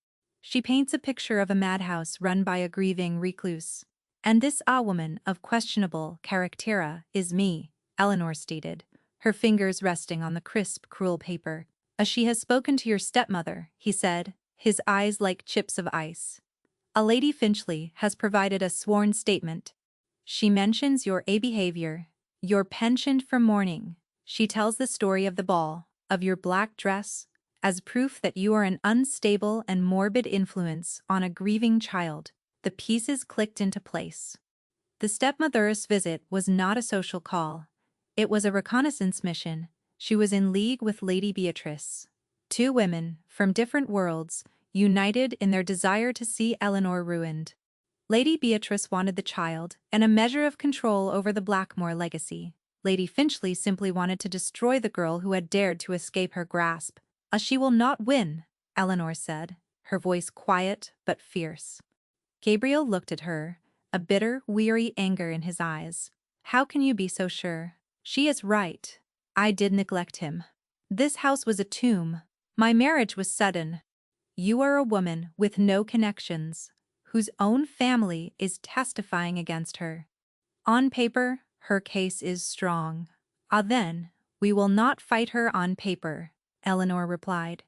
She paints a picture of a madhouse run by a grieving recluse. And this woman of questionable charactera is me, Eleanor stated, her fingers resting on the crisp, cruel paper. She has spoken to your stepmother, he said, his eyes like chips of ice. A Lady Finchley has provided a sworn statement. She mentions your behavior, your penchant for mourning. She tells the story of the ball, of your black dress, as proof that you are an unstable and morbid influence on a grieving child. The pieces clicked into place. The stepmother's visit was not a social call. It was a reconnaissance mission. She was in league with Lady Beatrice. Two women, from different worlds, united in their desire to see Eleanor ruined. Lady Beatrice wanted the child and a measure of control over the Blackmore legacy. Lady Finchley simply wanted to destroy the girl who had dared to escape her grasp. She will not win, Eleanor said, her voice quiet but fierce. Gabriel looked at her, a bitter, weary anger in his eyes. How can you be so sure? She is right. I did neglect him. This house was a tomb. My marriage was sudden. You are a woman with no connections, whose own family is testifying against her. On paper, her case is strong. Then, we will not fight her on paper, Eleanor replied,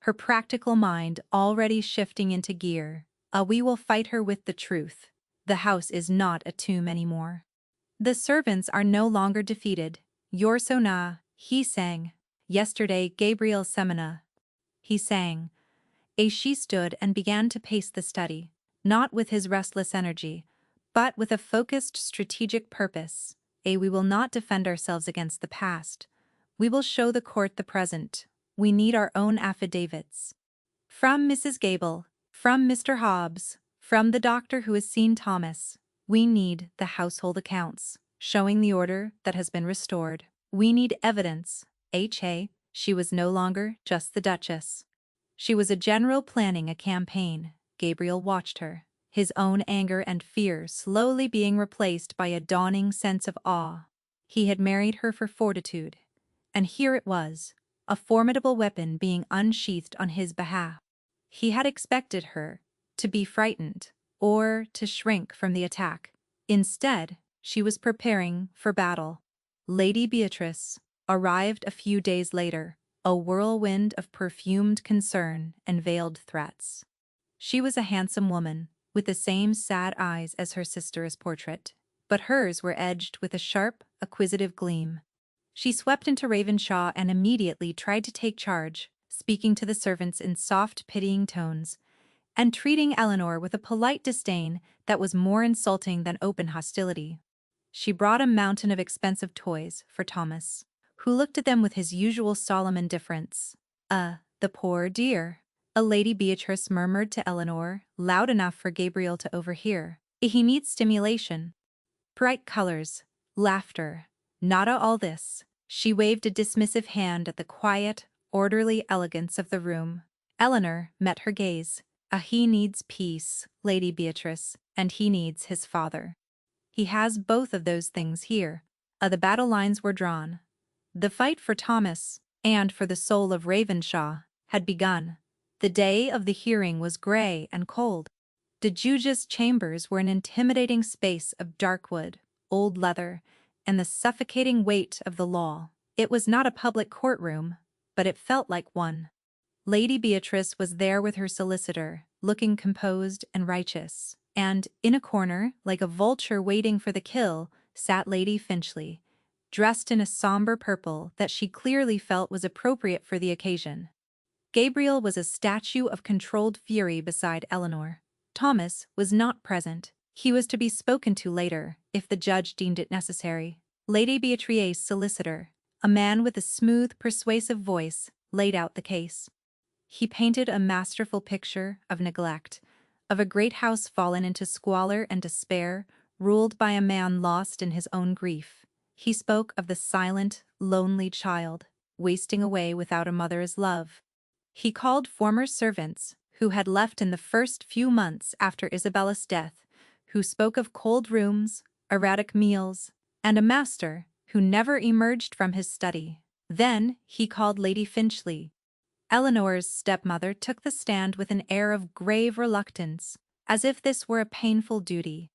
her practical mind already shifting into gear. We will fight her with the truth. The house is not a tomb anymore. The servants are no longer defeated. You're so nah, he sang. Yesterday, Gabriel Semina. He sang. She stood and began to pace the study, not with his restless energy, but with a focused strategic purpose. We will not defend ourselves against the past. We will show the court the present. We need our own affidavits. From Mrs. Gable, from Mr. Hobbs, from the doctor who has seen Thomas. We need the household accounts, showing the order that has been restored. We need evidence. She was no longer just the Duchess. She was a general planning a campaign. Gabriel watched her, his own anger and fear slowly being replaced by a dawning sense of awe. He had married her for fortitude, and here it was, a formidable weapon being unsheathed on his behalf. He had expected her to be frightened or to shrink from the attack. Instead, she was preparing for battle. Lady Beatrice arrived a few days later, a whirlwind of perfumed concern and veiled threats. She was a handsome woman, with the same sad eyes as her sister's portrait, but hers were edged with a sharp, acquisitive gleam. She swept into Ravenshaw and immediately tried to take charge, speaking to the servants in soft, pitying tones, and treating Eleanor with a polite disdain that was more insulting than open hostility. She brought a mountain of expensive toys for Thomas, who looked at them with his usual solemn indifference. The poor dear," a Lady Beatrice murmured to Eleanor, loud enough for Gabriel to overhear. "He needs stimulation. Bright colors, laughter, nada all this." She waved a dismissive hand at the quiet, orderly elegance of the room. Eleanor met her gaze. He needs peace, Lady Beatrice, and he needs his father. He has both of those things here." The battle lines were drawn. The fight for Thomas, and for the soul of Ravenshaw, had begun. The day of the hearing was grey and cold. The judge's chambers were an intimidating space of dark wood, old leather, and the suffocating weight of the law. It was not a public courtroom, but it felt like one. Lady Beatrice was there with her solicitor, looking composed and righteous, and, in a corner, like a vulture waiting for the kill, sat Lady Finchley, dressed in a somber purple that she clearly felt was appropriate for the occasion. Gabriel was a statue of controlled fury beside Eleanor. Thomas was not present. He was to be spoken to later, if the judge deemed it necessary. Lady Beatrice's solicitor, a man with a smooth, persuasive voice, laid out the case. He painted a masterful picture of neglect, of a great house fallen into squalor and despair, ruled by a man lost in his own grief. He spoke of the silent, lonely child, wasting away without a mother's love. He called former servants, who had left in the first few months after Isabella's death, who spoke of cold rooms, erratic meals, and a master who never emerged from his study. Then he called Lady Finchley. Eleanor's stepmother took the stand with an air of grave reluctance, as if this were a painful duty.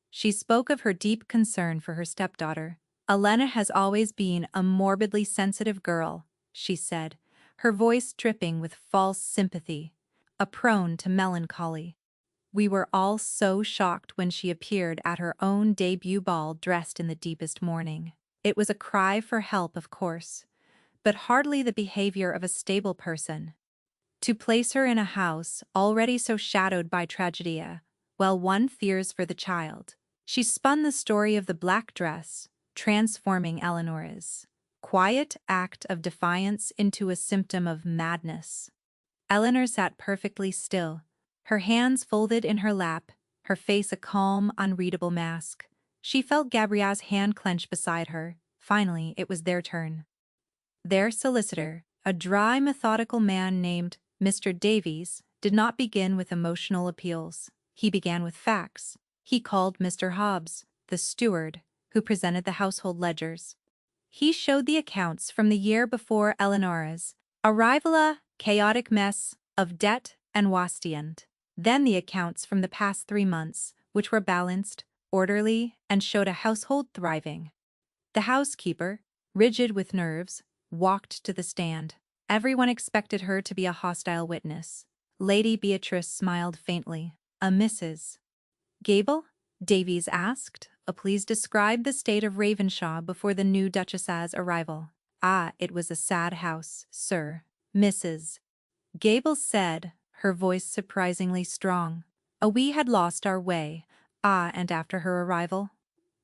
She spoke of her deep concern for her stepdaughter. "Elena has always been a morbidly sensitive girl," she said, her voice dripping with false sympathy, a prone to melancholy. "We were all so shocked when she appeared at her own debut ball dressed in the deepest mourning. It was a cry for help, of course, but hardly the behavior of a stable person. To place her in a house already so shadowed by tragedy, well, one fears for the child." She spun the story of the black dress, transforming Eleanor's quiet act of defiance into a symptom of madness. Eleanor sat perfectly still, her hands folded in her lap, her face a calm, unreadable mask. She felt Gabrielle's hand clench beside her. Finally, it was their turn. Their solicitor, a dry, methodical man named Mr. Davies, did not begin with emotional appeals. He began with facts. He called Mr. Hobbs, the steward, who presented the household ledgers. He showed the accounts from the year before Eleanor's arrival, a chaotic mess of debt and wastiant. Then the accounts from the past 3 months, which were balanced, orderly, and showed a household thriving. The housekeeper, rigid with nerves, walked to the stand. Everyone expected her to be a hostile witness. Lady Beatrice smiled faintly. "A Mrs. Gable?" Davies asked. "Please describe the state of Ravenshaw before the new Duchess's arrival." "Ah, it was a sad house, sir," Mrs. Gable said, her voice surprisingly strong. "We had lost our way, and after her arrival."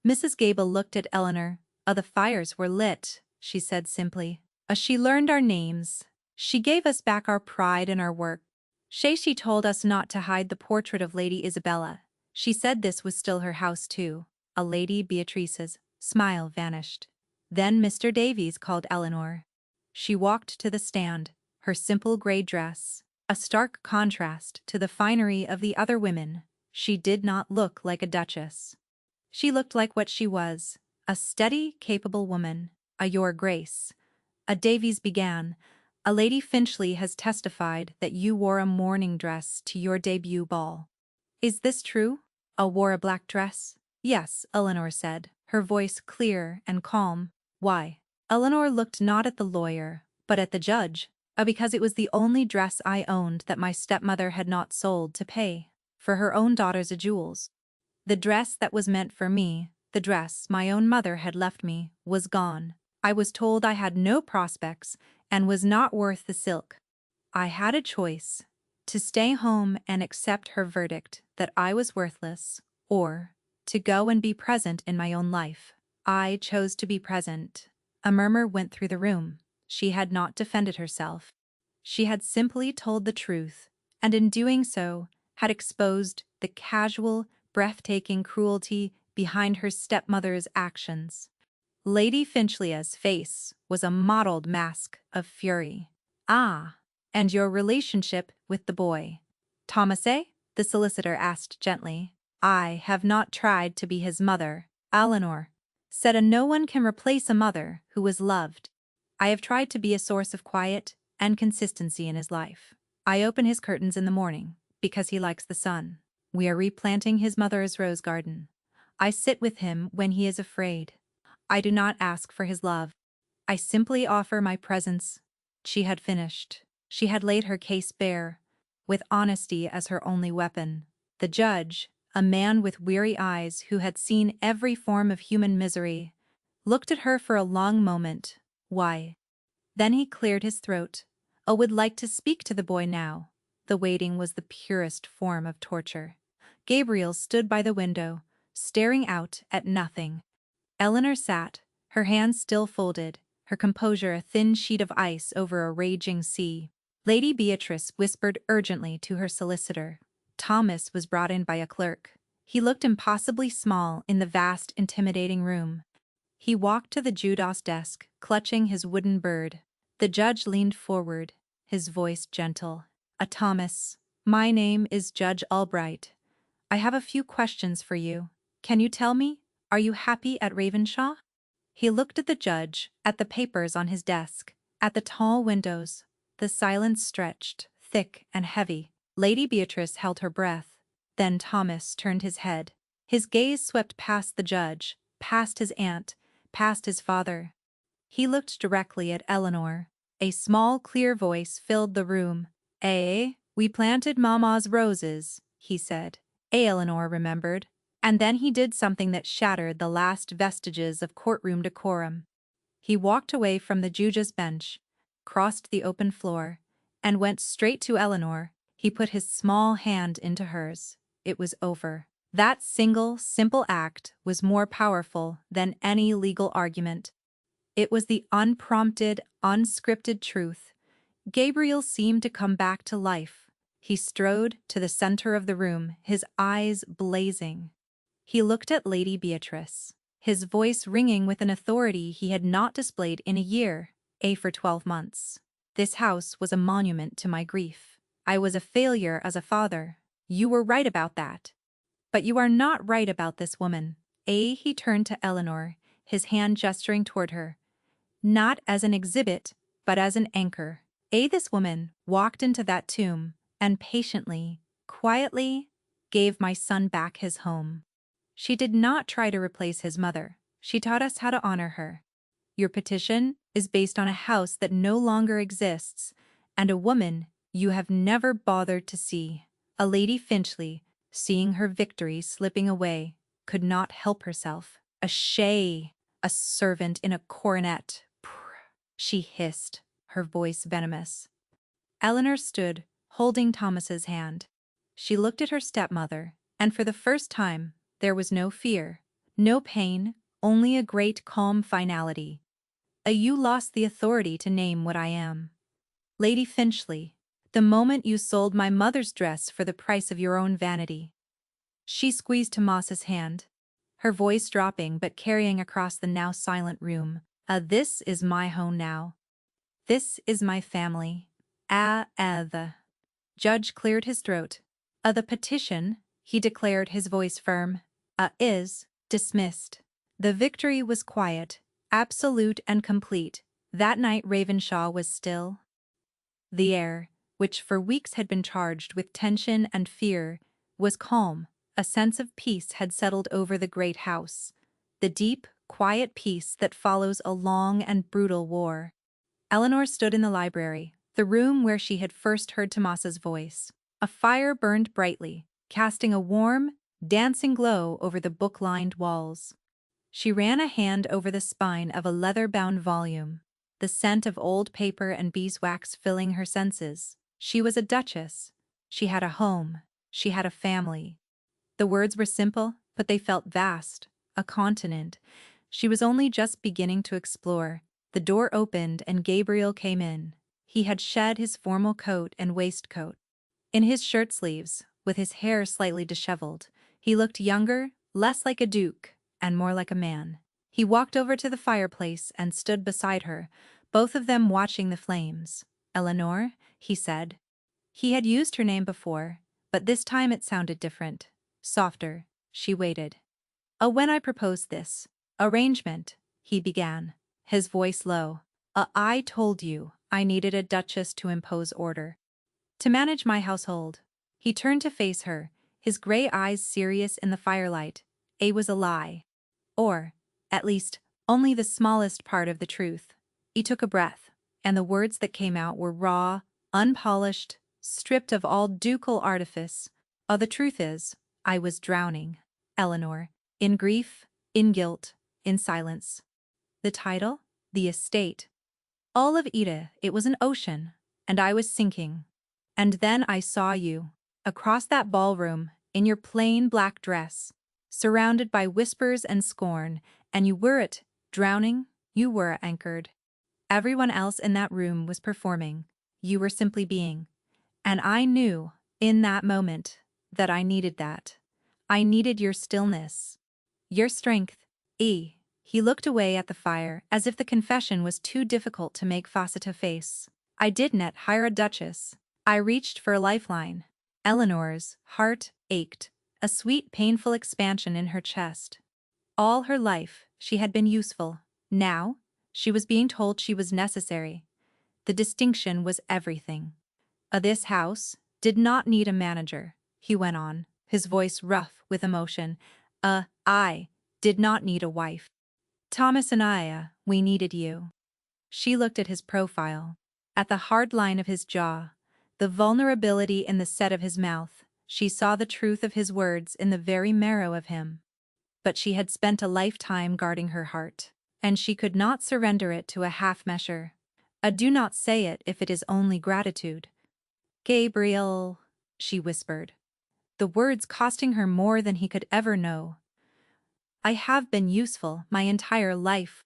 Mrs. Gable looked at Eleanor. "The fires were lit," she said simply. "She learned our names. She gave us back our pride in our work. She told us not to hide the portrait of Lady Isabella. She said this was still her house too." Lady Beatrice's smile vanished. Then Mr. Davies called Eleanor. She walked to the stand, her simple gray dress, a stark contrast to the finery of the other women. She did not look like a duchess. She looked like what she was, a steady, capable woman. "Your Grace," Davies began, "a Lady Finchley has testified that you wore a mourning dress to your debut ball. Is this true?" "Wore a black dress?" "Yes," Eleanor said, her voice clear and calm. "Why?" Eleanor looked not at the lawyer, but at the judge. Because it was the only dress I owned that my stepmother had not sold to pay for her own daughter's jewels. The dress that was meant for me, the dress my own mother had left me, was gone. I was told I had no prospects and was not worth the silk. I had a choice: to stay home and accept her verdict that I was worthless, or to go and be present in my own life. I chose to be present." A murmur went through the room. She had not defended herself. She had simply told the truth, and in doing so, had exposed the casual, breathtaking cruelty behind her stepmother's actions. Lady Finchley's face was a mottled mask of fury. "Ah, and your relationship with the boy, Thomas, eh?" the solicitor asked gently. "I have not tried to be his mother," Eleanor said. "No one can replace a mother who was loved. I have tried to be a source of quiet and consistency in his life. I open his curtains in the morning, because he likes the sun. We are replanting his mother's rose garden. I sit with him when he is afraid. I do not ask for his love. I simply offer my presence." She had finished. She had laid her case bare, with honesty as her only weapon. The judge, a man with weary eyes who had seen every form of human misery, looked at her for a long moment. "Why?" Then he cleared his throat. "I would like to speak to the boy now." The waiting was the purest form of torture. Gabriel stood by the window, staring out at nothing. Eleanor sat, her hands still folded, her composure a thin sheet of ice over a raging sea. Lady Beatrice whispered urgently to her solicitor. Thomas was brought in by a clerk. He looked impossibly small in the vast, intimidating room. He walked to the Judah's desk, clutching his wooden bird. The judge leaned forward, his voice gentle. "Thomas, my name is Judge Albright. I have a few questions for you. Can you tell me, are you happy at Ravenshaw?" He looked at the judge, at the papers on his desk, at the tall windows. The silence stretched, thick and heavy. Lady Beatrice held her breath. Then Thomas turned his head. His gaze swept past the judge, past his aunt, past his father. He looked directly at Eleanor. A small, clear voice filled the room. We planted Mama's roses, he said. Eleanor remembered. And then he did something that shattered the last vestiges of courtroom decorum. He walked away from the judge's bench, crossed the open floor, and went straight to Eleanor. He put his small hand into hers. It was over. That single, simple act was more powerful than any legal argument. It was the unprompted, unscripted truth. Gabriel seemed to come back to life. He strode to the center of the room, his eyes blazing. He looked at Lady Beatrice, his voice ringing with an authority he had not displayed in a year, for 12 months. This house was a monument to my grief. I was a failure as a father. You were right about that. But you are not right about this woman. He turned to Eleanor, his hand gesturing toward her. Not as an exhibit, but as an anchor. This woman walked into that tomb and patiently, quietly, gave my son back his home. She did not try to replace his mother. She taught us how to honor her. Your petition is based on a house that no longer exists and a woman you have never bothered to see. A Lady Finchley, seeing her victory slipping away, could not help herself. A servant in a coronet. She hissed, her voice venomous. Eleanor stood, holding Thomas's hand. She looked at her stepmother, and for the first time, there was no fear, no pain, only a great calm finality. You lost the authority to name what I am. Lady Finchley, the moment you sold my mother's dress for the price of your own vanity. She squeezed Thomas's hand, her voice dropping but carrying across the now silent room. This is my home now. This is my family. The judge cleared his throat. The petition, he declared, his voice firm, is dismissed. The victory was quiet, absolute and complete. That night Ravenshaw was still. The air, which for weeks had been charged with tension and fear, was calm. A sense of peace had settled over the great house. The deep, quiet peace that follows a long and brutal war. Eleanor stood in the library, the room where she had first heard Thomas's voice. A fire burned brightly, casting a warm, dancing glow over the book-lined walls. She ran a hand over the spine of a leather-bound volume, the scent of old paper and beeswax filling her senses. She was a duchess. She had a home. She had a family. The words were simple, but they felt vast. A continent. She was only just beginning to explore. The door opened and Gabriel came in. He had shed his formal coat and waistcoat. In his shirt sleeves, with his hair slightly disheveled, he looked younger, less like a duke, and more like a man. He walked over to the fireplace and stood beside her, both of them watching the flames. Eleanor, he said. He had used her name before, but this time it sounded different. Softer. She waited. When I proposed this arrangement, he began, his voice low. I told you I needed a duchess to impose order, to manage my household. He turned to face her, his gray eyes serious in the firelight. Was a lie. Or, at least, only the smallest part of the truth. He took a breath, and the words that came out were raw, unpolished, stripped of all ducal artifice. The truth is, I was drowning, Eleanor, in grief, in guilt, in silence. The title? The estate. All of Ida, it was an ocean, and I was sinking. And then I saw you, across that ballroom, in your plain black dress, surrounded by whispers and scorn, and you weren't drowning, you were anchored. Everyone else in that room was performing. You were simply being. And I knew, in that moment, that I needed that. I needed your stillness. Your strength. He looked away at the fire, as if the confession was too difficult to make face to face. I didn't hire a duchess. I reached for a lifeline. Eleanor's heart ached, a sweet, painful expansion in her chest. All her life, she had been useful, Now, she was being told she was necessary. The distinction was everything. This house did not need a manager, he went on, his voice rough with emotion. I did not need a wife. Thomas and I, we needed you. She looked at his profile, at the hard line of his jaw, the vulnerability in the set of his mouth. She saw the truth of his words in the very marrow of him. But she had spent a lifetime guarding her heart, and she could not surrender it to a half measure. Do not say it if it is only gratitude. Gabriel, she whispered, the words costing her more than he could ever know. I have been useful my entire life.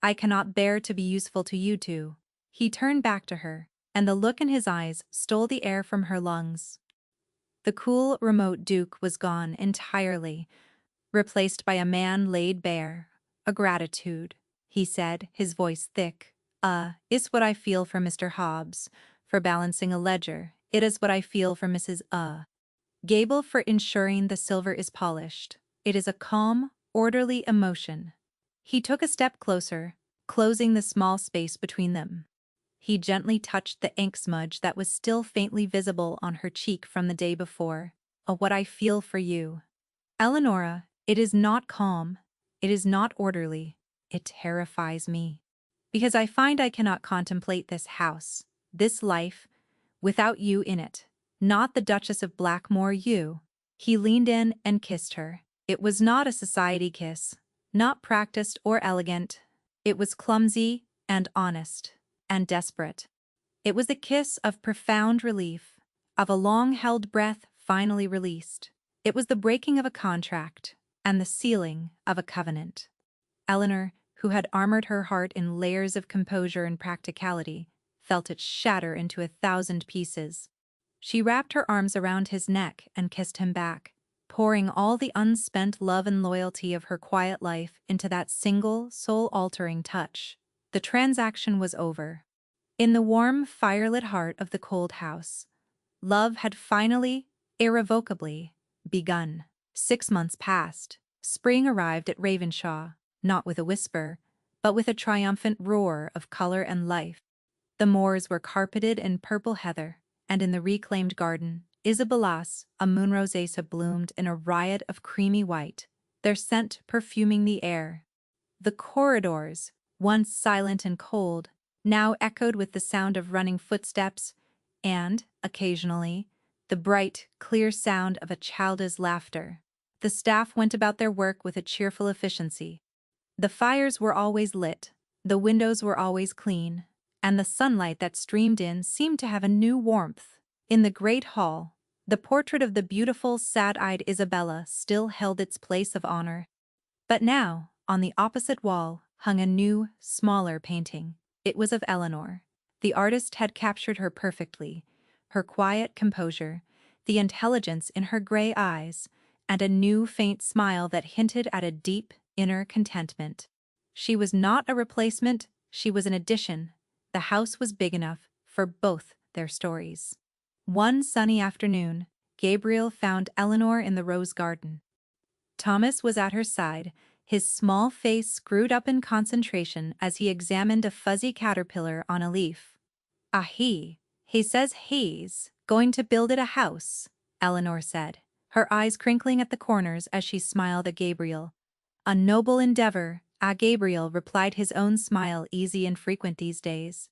I cannot bear to be useful to you two. He turned back to her, and the look in his eyes stole the air from her lungs. The cool, remote Duke was gone entirely, replaced by a man laid bare. A gratitude, he said, his voice thick. Is what I feel for Mr. Hobbs, for balancing a ledger. It is what I feel for Mrs. Gable for ensuring the silver is polished. It is a calm, orderly emotion. He took a step closer, closing the small space between them. He gently touched the ink smudge that was still faintly visible on her cheek from the day before. What I feel for you. Eleonora, it is not calm. It is not orderly. It terrifies me. Because I find I cannot contemplate this house, this life, without you in it. Not the Duchess of Blackmore, you. He leaned in and kissed her. It was not a society kiss, not practiced or elegant. It was clumsy and honest and desperate. It was a kiss of profound relief, of a long-held breath finally released. It was the breaking of a contract and the sealing of a covenant. Eleanor, who had armored her heart in layers of composure and practicality, felt it shatter into 1,000 pieces. She wrapped her arms around his neck and kissed him back, pouring all the unspent love and loyalty of her quiet life into that single, soul-altering touch. The transaction was over. In the warm, firelit heart of the cold house, love had finally, irrevocably, begun. 6 months passed. Spring arrived at Ravenshaw, not with a whisper, but with a triumphant roar of color and life. The moors were carpeted in purple heather, and in the reclaimed garden, Isabella's, a moon rosacea bloomed in a riot of creamy white, their scent perfuming the air. The corridors, once silent and cold, now echoed with the sound of running footsteps and, occasionally, the bright, clear sound of a child's laughter. The staff went about their work with a cheerful efficiency. The fires were always lit, the windows were always clean, and the sunlight that streamed in seemed to have a new warmth. In the great hall, the portrait of the beautiful, sad-eyed Isabella still held its place of honor. But now, on the opposite wall, hung a new, smaller painting. It was of Eleanor. The artist had captured her perfectly, her quiet composure, the intelligence in her gray eyes, and a new faint smile that hinted at a deep, inner contentment. She was not a replacement, she was an addition. The house was big enough for both their stories. One sunny afternoon, Gabriel found Eleanor in the rose garden. Thomas was at her side, his small face screwed up in concentration as he examined a fuzzy caterpillar on a leaf. He says he's going to build it a house, Eleanor said, her eyes crinkling at the corners as she smiled at Gabriel. A noble endeavor, Gabriel replied, his own smile easy and frequent these days.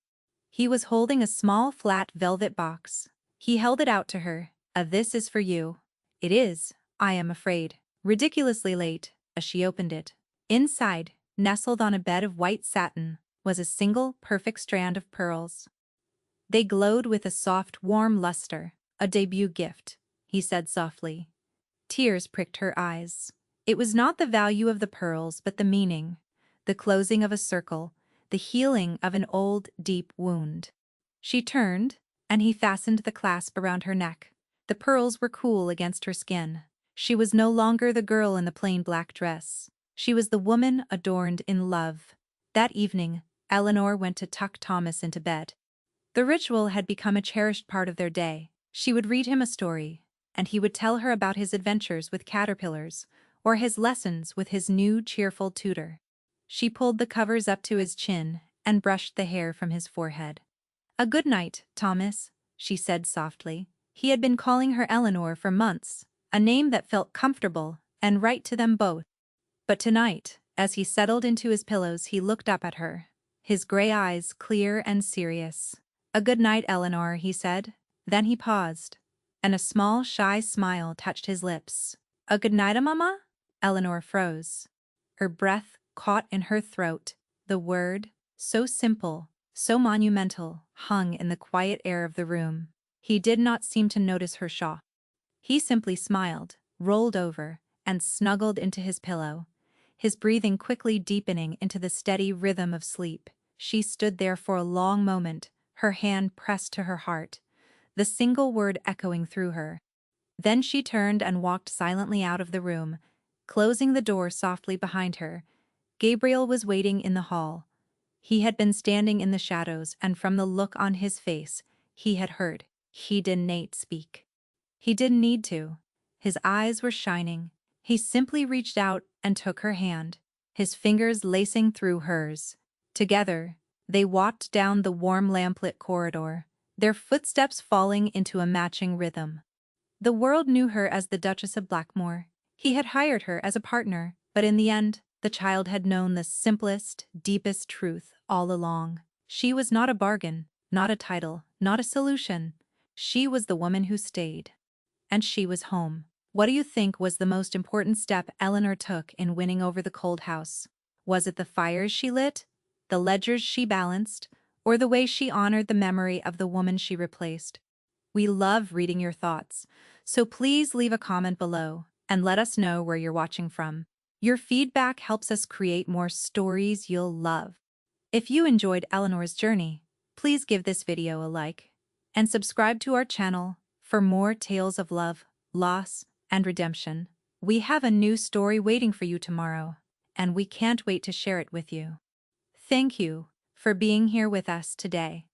He was holding a small flat velvet box. He held it out to her. This is for you. It is, I am afraid, ridiculously late, as she opened it. Inside, nestled on a bed of white satin, was a single, perfect strand of pearls. They glowed with a soft, warm luster. A debut gift, he said softly. Tears pricked her eyes. It was not the value of the pearls, but the meaning, the closing of a circle, the healing of an old, deep wound. She turned, and he fastened the clasp around her neck. The pearls were cool against her skin. She was no longer the girl in the plain black dress. She was the woman adorned in love. That evening, Eleanor went to tuck Thomas into bed. The ritual had become a cherished part of their day. She would read him a story, and he would tell her about his adventures with caterpillars, or his lessons with his new cheerful tutor. She pulled the covers up to his chin and brushed the hair from his forehead. "A good night, Thomas," she said softly. He had been calling her Eleanor for months, a name that felt comfortable and right to them both. But tonight, as he settled into his pillows, he looked up at her, his gray eyes clear and serious. "A good night, Eleanor," he said. Then he paused, and a small, shy smile touched his lips. "A good night, Mama?" Eleanor froze. Her breath caught in her throat. The word, so simple, so monumental, hung in the quiet air of the room. He did not seem to notice her shock. He simply smiled, rolled over, and snuggled into his pillow, his breathing quickly deepening into the steady rhythm of sleep. She stood there for a long moment, her hand pressed to her heart, the single word echoing through her. Then she turned and walked silently out of the room, closing the door softly behind her. Gabriel was waiting in the hall. He had been standing in the shadows, and from the look on his face, he had heard. He didn't speak. He didn't need to. His eyes were shining. He simply reached out and took her hand, his fingers lacing through hers. Together, they walked down the warm lamplit corridor, their footsteps falling into a matching rhythm. The world knew her as the Duchess of Blackmore. He had hired her as a partner, but in the end, the child had known the simplest, deepest truth all along. She was not a bargain, not a title, not a solution. She was the woman who stayed. And she was home. What do you think was the most important step Eleanor took in winning over the cold house? Was it the fires she lit, the ledgers she balanced, or the way she honored the memory of the woman she replaced? We love reading your thoughts, so please leave a comment below and let us know where you're watching from. Your feedback helps us create more stories you'll love. If you enjoyed Eleanor's journey, please give this video a like and subscribe to our channel for more tales of love, loss, and redemption. We have a new story waiting for you tomorrow, and we can't wait to share it with you. Thank you for being here with us today.